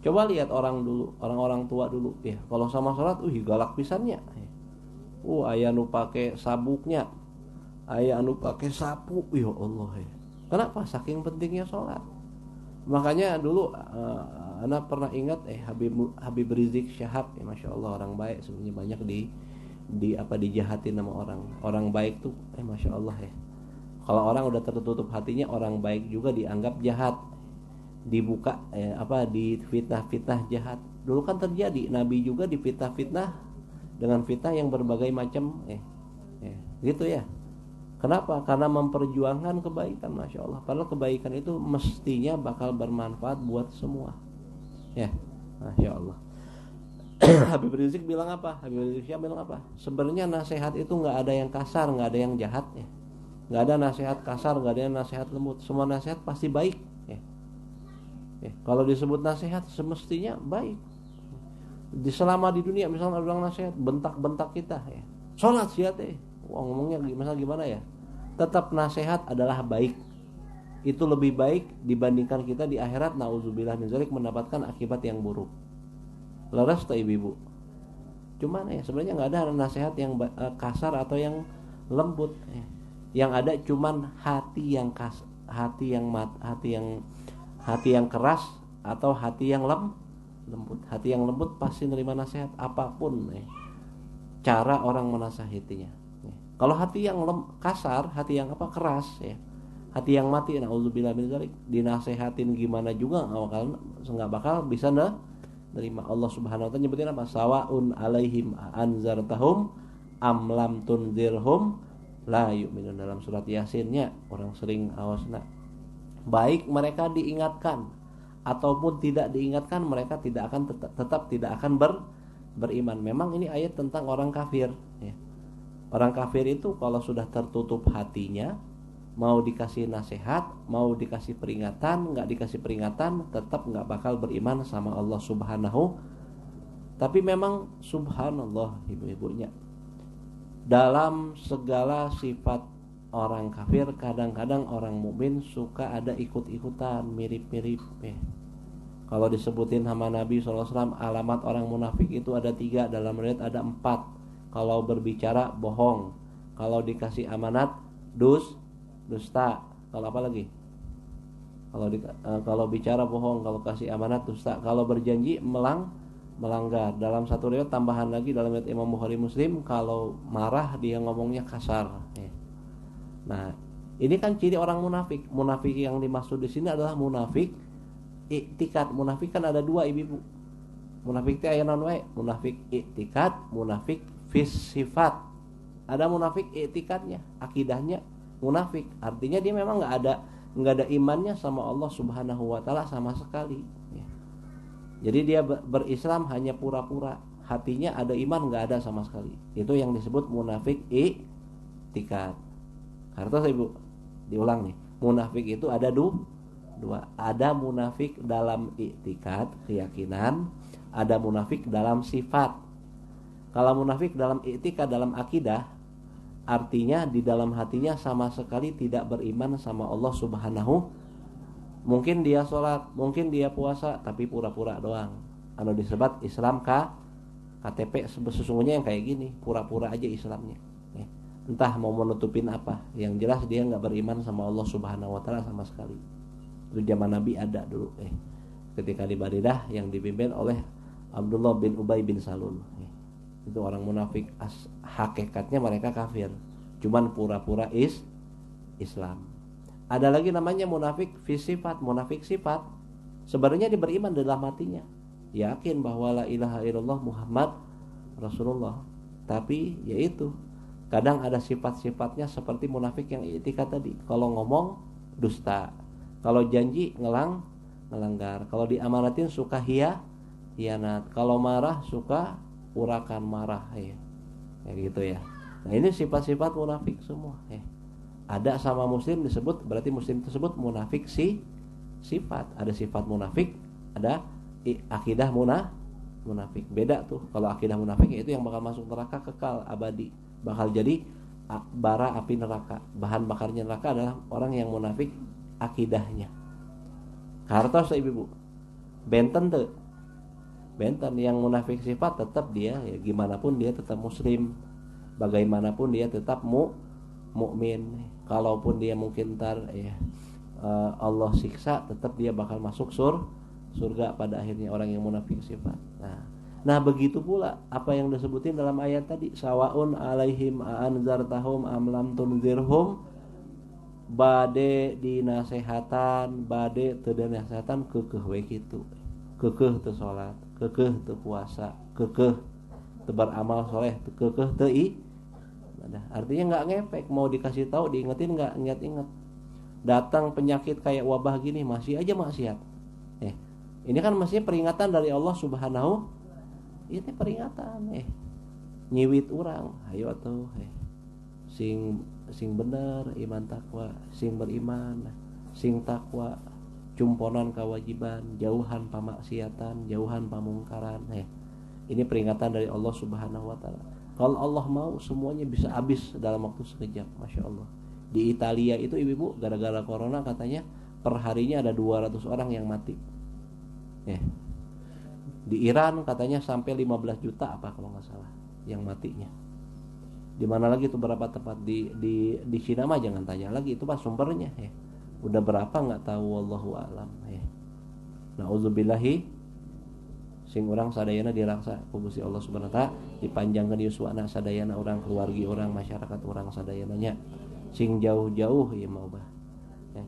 Coba lihat orang-orang tua dulu ya. Kalau sama sholat, galak pisannya. Aya nu pake sabuknya, aya anu pake sapu, ya Allah ya. Kenapa? Saking pentingnya sholat. Makanya dulu anak pernah ingat Habib Rizik Syihab ya, masya Allah orang baik. Sebenarnya banyak dijahatin sama orang baik tuh masya Allah ya. Kalau orang udah tertutup hatinya, orang baik juga dianggap jahat, dibuka di fitnah-fitnah jahat. Dulu kan terjadi, Nabi juga difitnah-fitnah dengan fitnah yang berbagai macam gitu ya. Kenapa? Karena memperjuangkan kebaikan, masya Allah. Padahal kebaikan itu mestinya bakal bermanfaat buat semua ya, masya Allah. Habib Rizik bilang apa? Habib Rizik bilang apa? Sebenarnya nasihat itu nggak ada yang kasar, nggak ada yang jahat ya. Nggak ada nasihat kasar, nggak ada yang nasihat lembut. Semua nasihat pasti baik ya. Kalau disebut nasihat semestinya baik. Selama di dunia misalnya bilang nasihat, bentak-bentak kita ya, sholat siat ngomongnya gimana ya, tetap nasihat adalah baik. Itu lebih baik dibandingkan kita di akhirat nauzubillah min dzalik mendapatkan akibat yang buruk. Leres tuh ibu-ibu. Cuman ya sebenarnya nggak ada nasihat yang kasar atau yang lembut ya. Yang ada cuman hati yang hati yang keras atau hati yang lembut. Hati yang lembut pasti nerima nasihat apapun cara orang menasihatinya. Kalau hati yang kasar, hati yang keras ya, hati yang mati, nauzubillah min dzalik, dinasehatin gimana juga nggak bakal bisa nerima. Allah Subhanahu wa taala nyebutin apa? Sawaun alaihim anzartahum am lam tunzirhum la yu'minun, dalam surat Yasinnya orang sering awasna. Baik mereka diingatkan ataupun tidak diingatkan, mereka tetap tidak akan beriman. Memang ini ayat tentang orang kafir ya. Orang kafir itu kalau sudah tertutup hatinya, mau dikasih nasihat, mau dikasih peringatan, nggak dikasih peringatan, tetap nggak bakal beriman sama Allah Subhanahu. Tapi memang subhanallah ibu-ibunya, dalam segala sifat orang kafir, kadang-kadang orang mukmin suka ada ikut-ikutan, mirip-mirip ya. Kalau disebutin sama Nabi SAW, alamat orang munafik itu ada 3, dalam riwayat ada 4. Kalau berbicara bohong, kalau dikasih amanat dusta, kalau apa lagi? Kalau bicara bohong, kalau kasih amanat dusta, kalau berjanji melanggar. Dalam satu riwayat tambahan lagi dalam riwayat Imam Bukhari Muslim, kalau marah dia ngomongnya kasar. Nah, ini kan ciri orang munafik. Munafik yang dimaksud di sini adalah munafik i'tikad. Munafik kan ada dua, ibu. Munafik itu aya naon wae? Munafik i'tikad, munafik sifat. Ada munafik i'tikadnya, akidahnya munafik. Artinya dia memang enggak ada imannya sama Allah Subhanahu wa taala sama sekali. Jadi dia berislam hanya pura-pura, hatinya ada iman enggak ada sama sekali. Itu yang disebut munafik i'tikad. Hartos ibu, diulang nih. Munafik itu ada dua. Ada munafik dalam i'tikad, keyakinan, ada munafik dalam sifat. Kalau munafik dalam i'tikad, dalam akidah, artinya di dalam hatinya sama sekali tidak beriman sama Allah Subhanahu. Mungkin dia sholat, mungkin dia puasa, tapi pura-pura doang. Anu disebut Islam KTP sesungguhnya yang kayak gini, pura-pura aja Islamnya. Entah mau menutupin apa, yang jelas dia nggak beriman sama Allah Subhanahu wa taala sama sekali. Itu zaman Nabi ada dulu, ketika di Baridah yang dipimpin oleh Abdullah bin Ubay bin Salul. Itu orang munafik, hakikatnya mereka kafir, cuman pura-pura Islam. Ada lagi namanya munafik sifat. Munafik sifat sebenarnya dia beriman dalam hatinya, yakin bahwa la ilaha illallah Muhammad Rasulullah, tapi yaitu kadang ada sifat-sifatnya seperti munafik yang i'tikad tadi. Kalau ngomong dusta, kalau janji ngelanggar, kalau diamanatin suka hianat, kalau marah suka urakan marah, kayak gitu ya. Nah, ini sifat-sifat munafik semua. Ada sama muslim disebut, berarti muslim tersebut munafik sifat. Ada sifat munafik, ada akidah munafik. Beda tuh. Kalau akidah munafik itu yang bakal masuk neraka kekal abadi, bakal jadi bara api neraka. Bahan bakarnya neraka adalah orang yang munafik akidahnya. Kartos ibu, benten tuh. Benten yang munafik sifat tetap dia ya, gimana pun dia tetap muslim, bagaimanapun dia tetap mukmin. Kalaupun dia mungkin Allah siksa, tetap dia bakal masuk surga pada akhirnya, orang yang munafik sifat. Nah begitu pula apa yang disebutin dalam ayat tadi, sawaun alaihim anzartahum am lam tunzirhum, bade dinasehatan, bade teu dinasehatan, keukeuh we kitu. Keukeuh teu salat, keukeuh teu puasa, keukeuh teu beramal soleh, keukeuh teu artinya nggak ngefek, mau dikasih tahu diingetin nggak ingat-ingat. Datang penyakit kayak wabah gini masih aja maksiat. Ini kan masih peringatan dari Allah Subhanahu. Ini peringatan. Nyiwit orang, ayo atuh. Sing bener iman takwa, sing beriman, sing takwa, cumponan kewajiban, jauhan pamaksiatan, jauhan pamungkaran. Ini peringatan dari Allah Subhanahu wa taala. Kalau Allah mau semuanya bisa habis dalam waktu sekejap, Masya Allah. Di Italia itu ibu-ibu gara-gara corona katanya perharinya ada 200 orang yang mati. Di Iran katanya sampai 15 juta apa kalau nggak salah yang matinya. Di mana lagi itu berapa tempat di Cina mah jangan tanya lagi, itu pas sumbernya. Udah berapa nggak tahu, wallahu a'lam. Nauzubillahi. Sing orang sadayana diraksa ku Gusti Allah Subhanahu wa taala, dipanjangkeun yuswana sadayana orang, keluargi orang, masyarakat orang sadayananya. Sing jauh-jauh ieu mah ubah.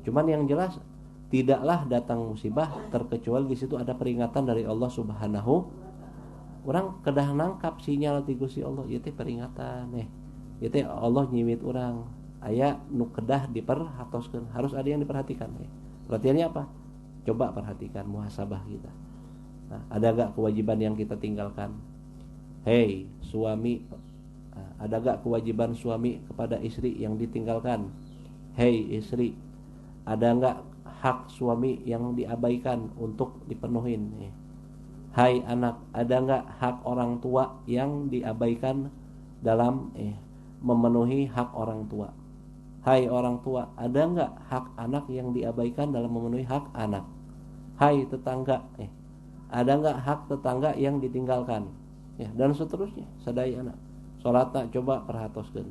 Cuman yang jelas tidaklah datang musibah terkecuali di situ ada peringatan dari Allah Subhanahu. Orang kedah nangkap sinyal ti Gusti Allah, ieu teh peringatan. Ieu teh Allah nyiwit orang. Aya nu kedah diperhatoskeun, harus ada yang diperhatikan. Perhatiannya apa? Coba perhatikan muhasabah kita. Ada gak kewajiban yang kita tinggalkan? Hei suami, ada gak kewajiban suami kepada istri yang ditinggalkan? Hei istri, ada gak hak suami yang diabaikan untuk dipenuhin? Hai anak, ada gak hak orang tua yang diabaikan dalam memenuhi hak orang tua? Hai orang tua, ada gak hak anak yang diabaikan dalam memenuhi hak anak? Hai tetangga, ada nggak hak tetangga yang ditinggalkan, dan seterusnya. Sadayana salatna coba perhatoskeun,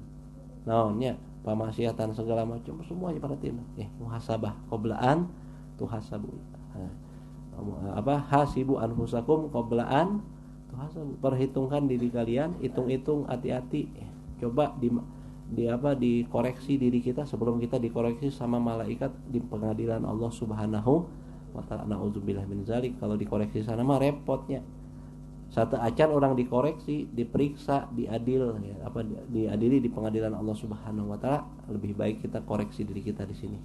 naonnya pamaksiatan segala macam semuanya perhatiin. Muhasabah qoblaan tuhasabu. Hasibu anfusakum qoblaan Perhitungkan diri kalian, hitung-hitung, hati-hati. Coba dikoreksi diri kita sebelum kita dikoreksi sama malaikat di pengadilan Allah Subhanahu wa taala. Nauzubillah min zalik. Kalau dikoreksi sana mah repotnya. Satu acan orang dikoreksi, diperiksa, diadili di pengadilan Allah Subhanahu wa taala, lebih baik kita koreksi diri kita di sini.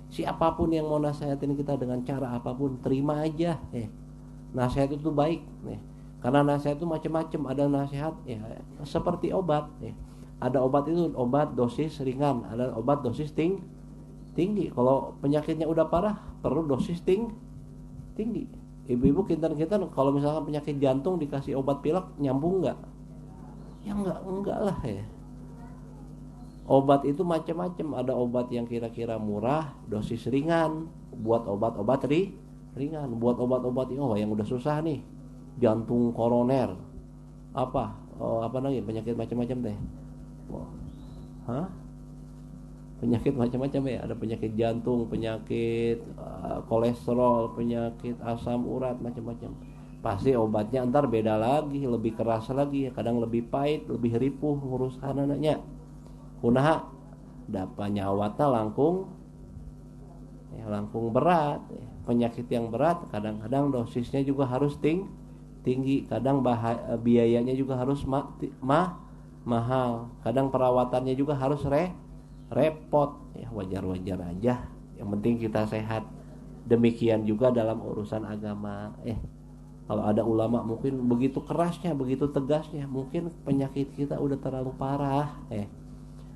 Siapapun yang mau nasihatin kita dengan cara apapun, terima aja. Nasihat itu baik, karena nasihat itu macam-macam. Ada nasihat seperti obat. Ada obat itu obat dosis ringan, ada obat dosis tinggi. Kalau penyakitnya udah parah, perlu dosis tinggi. Ibu-ibu kintan-kintan kalau misalkan penyakit jantung dikasih obat pilek nyambung nggak? Ya enggak lah ya. Obat itu macam-macam. Ada obat yang kira-kira murah, dosis ringan, buat obat-obat ringan, buat obat-obat yang udah susah nih, jantung koroner, apa lagi penyakit macam-macam teh. Penyakit macam-macam ya, ada penyakit jantung, penyakit kolesterol, penyakit asam urat, macam-macam. Pasti obatnya ntar beda lagi, lebih keras lagi, kadang lebih pahit, lebih ripuh ngurus anaknya. Kunaha dapat nyawatna langkung berat. Penyakit yang berat kadang-kadang dosisnya juga harus tinggi, kadang biayanya juga harus mahal, kadang perawatannya juga harus repot. Wajar-wajar aja, yang penting kita sehat. Demikian juga dalam urusan agama. Kalau ada ulama mungkin begitu kerasnya, begitu tegasnya, mungkin penyakit kita udah terlalu parah.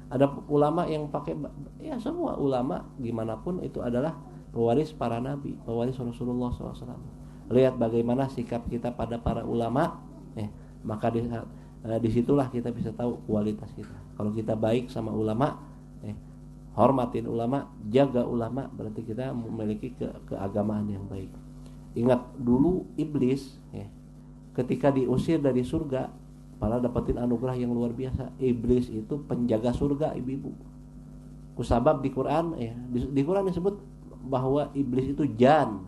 Ada ulama yang pakai, semua ulama gimana pun itu adalah pewaris para nabi, pewaris Rasulullah SAW. Lihat bagaimana sikap kita pada para ulama, maka disitulah kita bisa tahu kualitas kita. Kalau kita baik sama ulama, hormatin ulama, jaga ulama, berarti kita memiliki keagamaan yang baik. Ingat dulu iblis, ketika diusir dari surga, malah dapetin anugerah yang luar biasa. Iblis itu penjaga surga, ibu-ibu. Kusabab di Quran, di Quran disebut bahwa iblis itu jan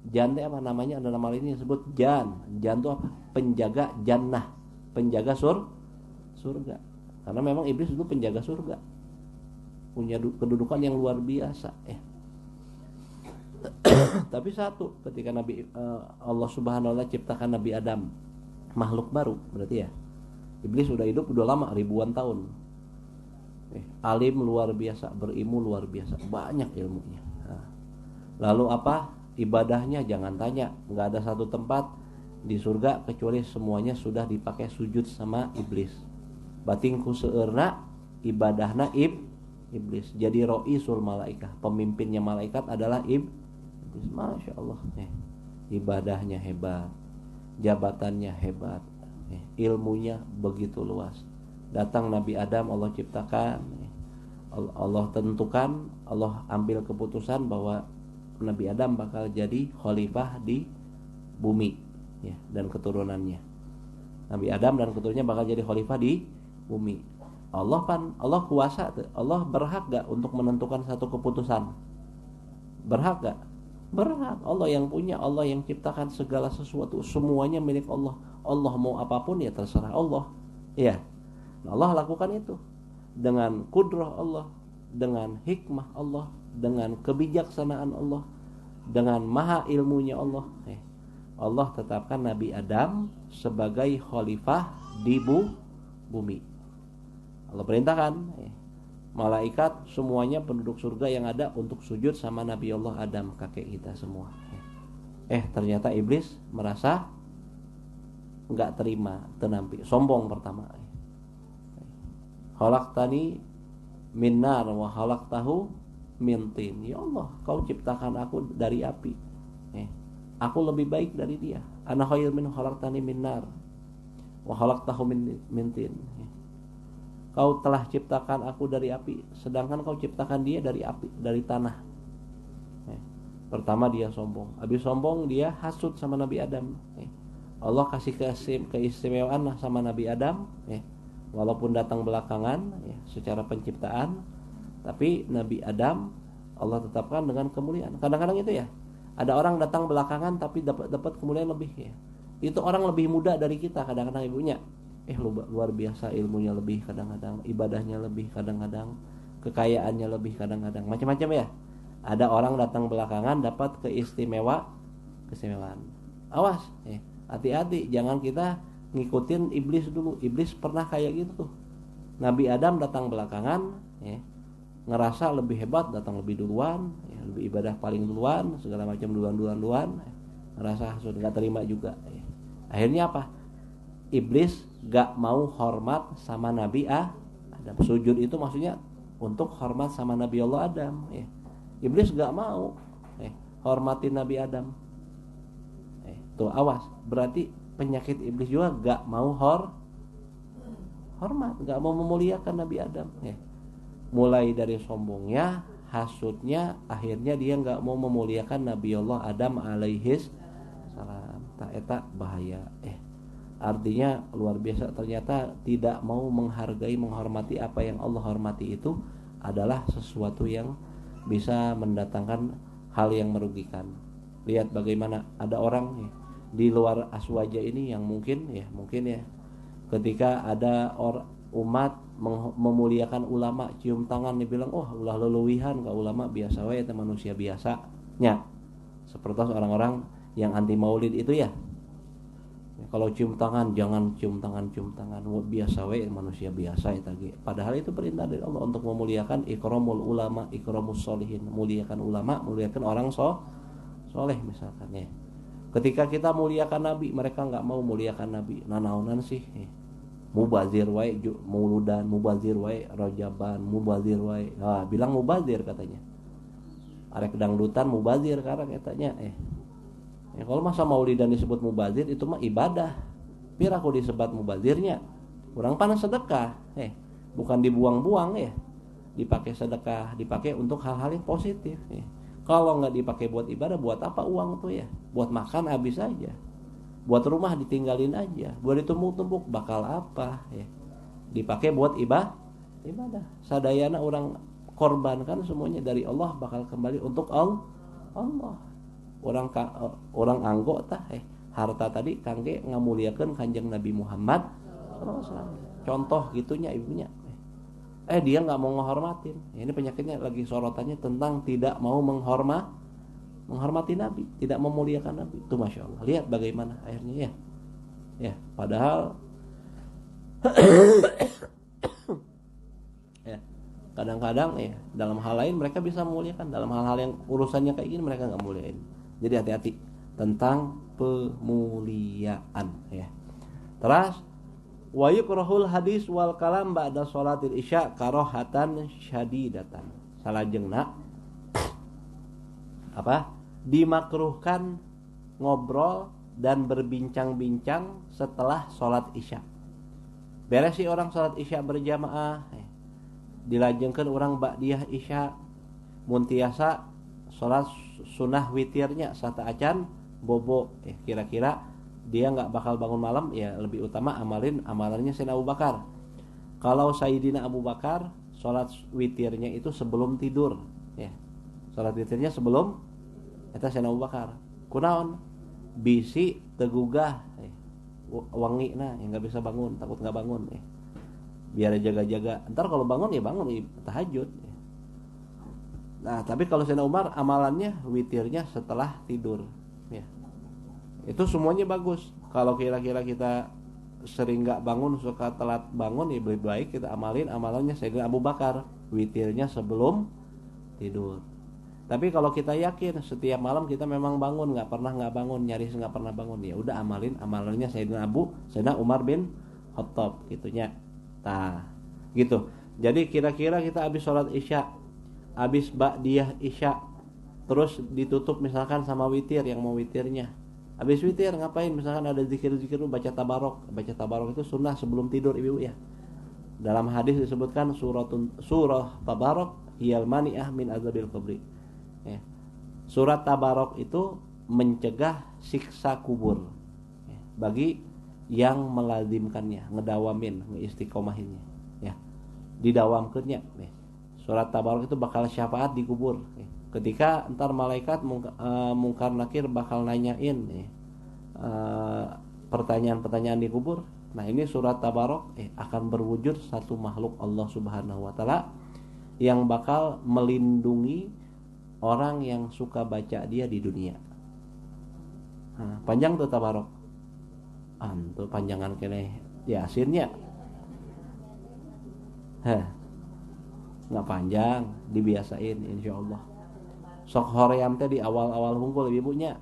itu apa namanya, ada nama lainnya disebut jan itu apa? Penjaga jannah, penjaga surga. Karena memang iblis itu penjaga surga, punya kedudukan yang luar biasa. Tapi satu, ketika Allah Subhanahu wa taala ciptakan Nabi Adam, makhluk baru berarti ya. Iblis sudah hidup udah lama, ribuan tahun. Alim luar biasa, berilmu luar biasa, banyak ilmunya. Lalu apa? Ibadahnya jangan tanya, nggak ada satu tempat di surga kecuali semuanya sudah dipakai sujud sama iblis. Batingku seurna ibadahna iblis. Jadi roisul malaikah, pemimpinnya malaikat adalah iblis. Masya Allah, ibadahnya hebat, jabatannya hebat, ilmunya begitu luas. Datang Nabi Adam, Allah ciptakan, Allah tentukan, Allah ambil keputusan bahwa Nabi Adam bakal jadi khalifah di bumi, dan keturunannya. Nabi Adam dan keturunannya bakal jadi khalifah di bumi. Allah kuasa, Allah berhak gak untuk menentukan satu keputusan? Berhak gak? Berhak. Allah yang punya, Allah yang ciptakan segala sesuatu, semuanya milik Allah. Allah mau apapun ya terserah Allah. Allah lakukan itu dengan kudrah Allah, dengan hikmah Allah, dengan kebijaksanaan Allah, dengan maha ilmunya Allah. Allah tetapkan Nabi Adam sebagai khalifah di bumi. Allah perintahkan malaikat semuanya penduduk surga yang ada untuk sujud sama Nabi Allah Adam, kakek kita semua. Ternyata iblis merasa enggak terima, tenampi, sombong pertama. Khalaqtani min nar wa khalaqtahu min tin. Ya Allah, kau ciptakan aku dari api. Aku lebih baik dari dia. Ana khair min khalaqtani min nar wa khalaqtahu min tin. Kau telah ciptakan aku dari api, sedangkan kau ciptakan dia dari api, dari tanah. Pertama dia sombong. Habis sombong dia hasud sama Nabi Adam. Allah kasih keistimewaan sama Nabi Adam, walaupun datang belakangan secara penciptaan, tapi Nabi Adam Allah tetapkan dengan kemuliaan. Kadang-kadang itu ada orang datang belakangan tapi dapat kemuliaan lebih. Itu orang lebih muda dari kita kadang-kadang ibunya. Luar biasa ilmunya lebih kadang-kadang, ibadahnya lebih kadang-kadang, kekayaannya lebih kadang-kadang, macam-macam ya. Ada orang datang belakangan dapat keistimewaan. Awas, hati-hati, jangan kita ngikutin iblis dulu. Iblis pernah kayak gitu tuh. Nabi Adam datang belakangan, ngerasa lebih hebat, datang lebih duluan, lebih ibadah paling duluan, segala macam duluan, ngerasa sudah nggak terima juga. Akhirnya apa? Iblis gak mau hormat sama Nabi Adam. Sujud itu maksudnya untuk hormat sama Nabi Allah Adam. Iblis gak mau hormatin Nabi Adam. Tuh awas, berarti penyakit iblis juga gak mau hormat, gak mau memuliakan Nabi Adam. Mulai dari sombongnya, hasudnya, akhirnya dia gak mau memuliakan Nabi Allah Adam alaihis salam. Tak eta bahaya. Artinya luar biasa, ternyata tidak mau menghargai, menghormati apa yang Allah hormati itu adalah sesuatu yang bisa mendatangkan hal yang merugikan. Lihat bagaimana ada orang di luar aswaja ini yang mungkin ketika ada umat memuliakan ulama, cium tangan, dibilang ulah leuwihan ka ulama, biasa wae eta manusia biasanya. Seperti orang-orang yang anti maulid itu ya. Kalau cium tangan, jangan cium tangan, biasa we manusia biasa eta ge. Padahal itu perintah dari Allah untuk memuliakan ikramul ulama, ikramus sholihin, muliakan ulama, muliakan orang soleh misalkan ya. Ketika kita muliakan Nabi, mereka enggak mau muliakan Nabi. Nanaonan sih? Mubazir wae, mauludan, mubazir wae, rojaban, mubazir wae. Bilang mubazir katanya. Arek dangdutan mubazir karang etanya kalau masa maulidan disebut mubazir itu mah ibadah. Pira aku disebut mubazirnya. Kurang panas sedekah. Bukan dibuang-buang dipakai sedekah, dipakai untuk hal-hal yang positif. Kalau nggak dipakai buat ibadah, buat apa uang tuh ya? Buat makan habis aja. Buat rumah ditinggalin aja. Buat ditumpuk-tumpuk bakal apa Dipakai buat ibadah. Sadayana orang korbankan semuanya dari Allah bakal kembali untuk Allah. Orang anggo tah harta tadi kangge ngamuliakeun Kanjeng Nabi Muhammad SAW. Contoh gitunya ibunya. Dia nggak mau menghormatin. Ini penyakitnya lagi sorotannya tentang tidak mau menghormati Nabi, tidak memuliakan Nabi. Itu masya Allah. Lihat bagaimana akhirnya ya. Padahal kadang-kadang dalam hal lain mereka bisa memuliakan, dalam hal-hal yang urusannya kayak gini mereka nggak muliain. Jadi hati-hati tentang pemuliaan Terus wa yukrahul hadis wal kalam ba'da sholatil isya karahatan syadidatan. Salajengna dimakruhkan ngobrol dan berbincang-bincang setelah sholat isya. Beres si orang sholat isya berjamaah dilajengkeun orang ba'diyah isya, muntiasa sholat sunnah witirnya sata acan bobo kira-kira dia nggak bakal bangun malam lebih utama amalannya Sayyidina Abu Bakar. Kalau Sayyidina Abu Bakar sholat witirnya itu sebelum tidur sholat witirnya sebelum eta Sayyidina Abu Bakar kunaon bisi tegugah wangina yang nggak bisa bangun, takut nggak bangun biar jaga-jaga, ntar kalau bangun bangun tahajud. Nah, tapi kalau Sayyidina Umar amalannya witirnya setelah tidur itu semuanya bagus. Kalau kira-kira kita sering nggak bangun, suka telat bangun, lebih baik kita amalannya Sayyidina Abu Bakar, witirnya sebelum tidur. Tapi kalau kita yakin setiap malam kita memang bangun, nggak bangun, nyaris nggak pernah bangun, ya udah amalannya Sayyidina Umar bin Khattab gitunya. Gitu. Jadi kira-kira kita habis sholat isya, habis ba'diyah isya, terus ditutup misalkan sama witir yang mau witirnya. Habis witir ngapain? Misalkan ada zikir-zikir, baca tabarok. Baca tabarok itu sunnah sebelum tidur ibu ya. Dalam hadis disebutkan surah tabarok hiyal mani'ah min azabil qabri. Surat tabarok itu mencegah siksa kubur bagi yang melazimkannya, ngedawamin, ngeistiqomahinnya didawamkeunnya. Surat tabarok itu bakal syafaat di kubur ketika entar malaikat mungkar nakir bakal nanyain pertanyaan-pertanyaan di kubur. Nah, ini surat Tabarok akan berwujud satu makhluk Allah Subhanahu wa taala yang bakal melindungi orang yang suka baca dia di dunia. Nah, panjang tuh Tabarok. Antu panjangan keneh Yasinnya. Nggak panjang, dibiasain insyaallah. Sok hoream teh di awal-awal hungkul ibunya.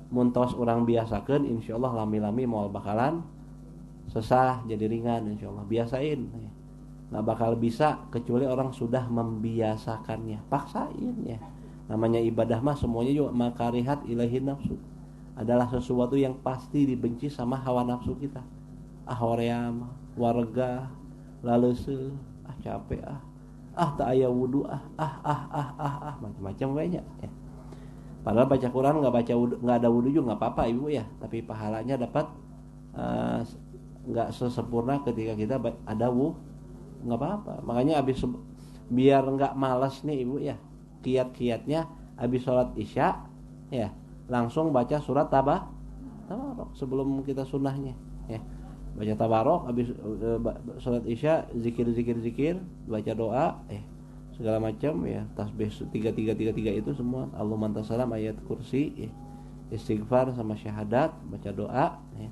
Muntos orang biasakeun insyaallah lami-lami moal bakalan sesah jadi ringan insyaallah. Biasain. Nggak bakal bisa kecuali orang sudah membiasakannya. Paksain ya. Namanya ibadah mah semuanya juga makarihat ilahi nafsu. Adalah sesuatu yang pasti dibenci sama hawa nafsu kita. Hoream, warga, lalu capek tak aya wudu macam-macam banyak ya. Padahal baca Quran nggak ada wudu juga nggak apa-apa ibu ya, tapi pahalanya dapat nggak sesempurna ketika kita ada wudu, nggak apa-apa. Makanya biar nggak malas nih ibu ya, kiat-kiatnya habis sholat isya ya langsung baca surat Tabarok sebelum kita sunnahnya ya. Baca Tabarok habis salat Isya, zikir, baca doa segala macam ya, tasbih 3333 itu semua, Allahumma anta salam, ayat kursi ya. Istighfar sama syahadat, baca doa ya.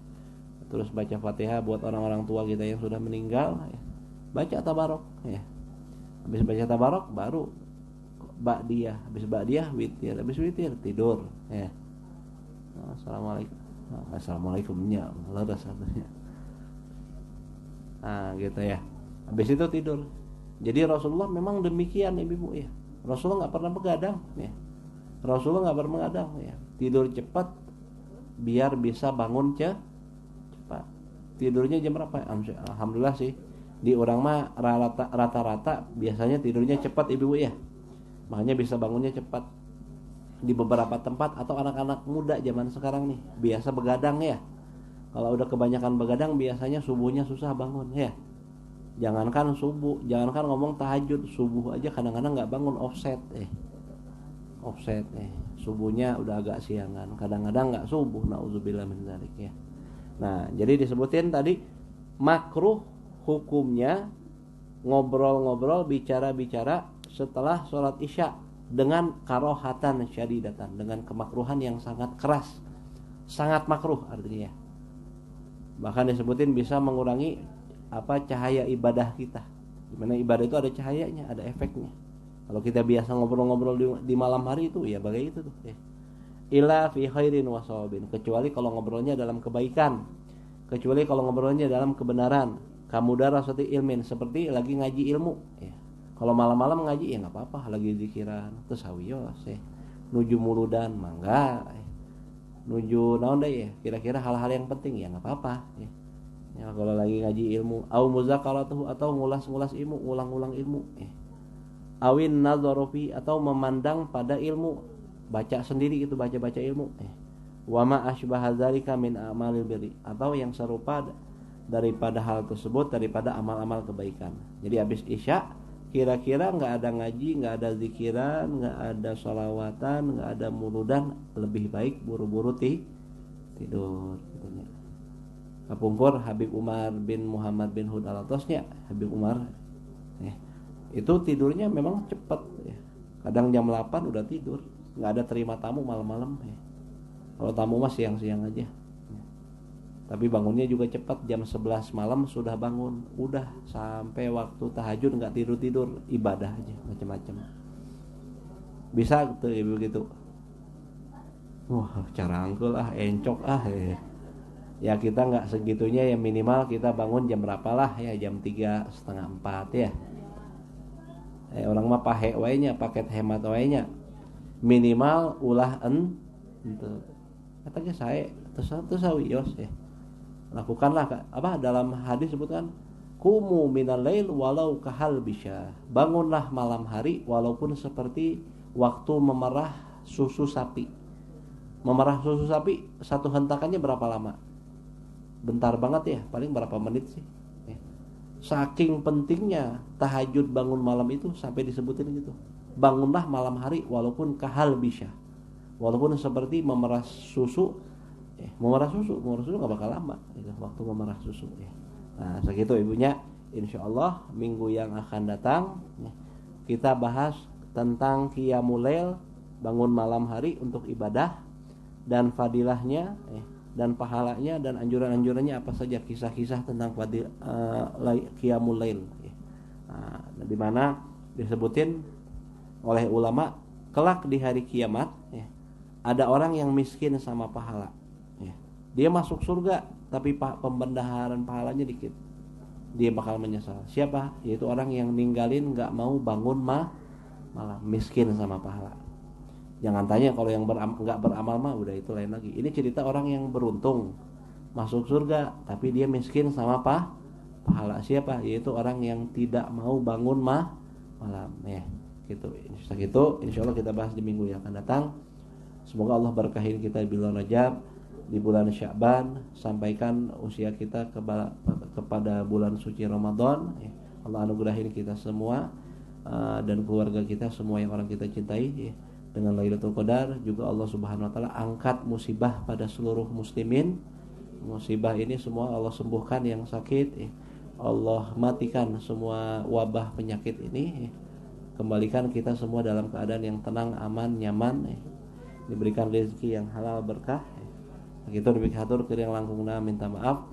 Terus baca Fatihah buat orang-orang tua kita yang sudah meninggal ya. Baca Tabarok ya. Habis baca Tabarok baru ba'diyah, habis ba'diyah witir, habis witir tidur ya. Assalamualaikumnya leres satunya. Nah gitu ya. Habis itu tidur. Jadi Rasulullah memang demikian ibu ya. Rasulullah nggak pernah begadang ya. Rasulullah nggak pernah begadang ya. Tidur cepat biar bisa bangun cepat. Tidurnya jam berapa? Alhamdulillah sih. Di orang mah rata-rata biasanya tidurnya cepat ibu ya. Makanya bisa bangunnya cepat. Di beberapa tempat atau anak-anak muda zaman sekarang nih biasa begadang ya. Kalau udah kebanyakan begadang biasanya subuhnya susah bangun ya. Jangankan subuh, jangankan ngomong tahajud, subuh aja kadang-kadang nggak bangun, offset subuhnya udah agak siangan, kadang-kadang nggak subuh, nauzubillah min dzalik ya. Nah jadi disebutin tadi makruh hukumnya ngobrol-ngobrol, bicara-bicara setelah sholat isya dengan karohatan syadidatan, dengan kemakruhan yang sangat keras, sangat makruh artinya. Bahkan disebutin bisa mengurangi cahaya ibadah kita. Dimana ibadah itu ada cahayanya, ada efeknya. Kalau kita biasa ngobrol-ngobrol di malam hari itu ya bagai itu tuh ya. Ila fi khairin wa shawabin, kecuali kalau ngobrolnya dalam kebaikan, kecuali kalau ngobrolnya dalam kebenaran. Kamudarasati ilmin, seperti lagi ngaji ilmu ya. Kalau malam-malam ngaji ya nggak apa-apa, lagi zikiran terus hawiyos ya. Nuju muludan mangga nuju naon deh ya, kira-kira hal-hal yang penting ya nggak apa-apa ya. Ya kalau lagi ngaji ilmu, au muzakaratuhu, atau ngulas-ngulas ilmu, ulang-ulang ilmu ya. Awin nadzarofi, atau memandang pada ilmu, baca sendiri itu, baca-baca ilmu ya. Wa ma asbaha dzalika min amalil birri, atau yang serupa daripada hal tersebut, daripada amal-amal kebaikan. Jadi habis isya kira-kira nggak ada ngaji, nggak ada zikiran, nggak ada sholawatan, nggak ada muludan, lebih baik buru-buru tidur gitu. Kapungkur Habib Umar bin Muhammad bin Hud al-Atosnya, Habib Umar ya, itu tidurnya memang cepat ya. Kadang jam 8 udah tidur, nggak ada terima tamu malam-malam ya. Kalau tamu mah siang-siang aja ya. Tapi bangunnya juga cepat, jam 11 malam sudah bangun, udah sampai waktu tahajud nggak tidur-tidur, ibadah aja macam-macam. Bisa gitu ibu gitu. Wah cara angkul encok ya kita nggak segitunya ya, minimal kita bangun jam berapa lah ya, jam 3:30 ya. Orang mah pahe wainya, paket hemat wainya, minimal ulah itu katanya saya terus sawios ya. Lakukanlah dalam hadis sebutkan kumu minal lail walau kahal bisya, bangunlah malam hari walaupun seperti waktu memerah susu sapi. Memerah susu sapi satu hentakannya berapa lama? Bentar banget ya, paling berapa menit sih ya. Saking pentingnya tahajud bangun malam itu sampai disebutin gitu, bangunlah malam hari walaupun kahal bisya, walaupun seperti memerah susu ya. Memerah susu nggak bakal lama gitu, waktu memerah susu ya. Nah segitu ibunya. Insyaallah minggu yang akan datang ya, kita bahas tentang qiyamul lail, bangun malam hari untuk ibadah, dan fadilahnya dan pahalanya dan anjuran-anjurannya apa saja, kisah-kisah tentang qiyamul lail ya. Nah, di mana disebutin oleh ulama kelak di hari kiamat ya, ada orang yang miskin sama pahala ya. Dia masuk surga tapi pembendaharaan pahalanya dikit. Dia bakal menyesal. Siapa? Yaitu orang yang ninggalin nggak mau bangun malam, miskin sama pahala. Jangan tanya kalau yang nggak beramal mah udah itu lain lagi. Ini cerita orang yang beruntung masuk surga tapi dia miskin sama pahala. Siapa? Yaitu orang yang tidak mau bangun malam ya. Gitu. Insya Allah kita bahas di minggu yang akan datang. Semoga Allah berkahin kita di bulan Rajab, di bulan Sya'ban, sampaikan usia kita kepada bulan suci Ramadan ya. Allah anugerahin kita semua dan keluarga kita semua yang orang kita cintai ya, dengan Lailatul Qadar. Juga Allah Subhanahu wa taala angkat musibah pada seluruh muslimin. Musibah ini semua Allah sembuhkan yang sakit ya. Allah matikan semua wabah penyakit ini ya. Kembalikan kita semua dalam keadaan yang tenang, aman, nyaman ya. Diberikan rezeki yang halal berkah ya. Begitu demikian hatur keur yang langkungna minta maaf.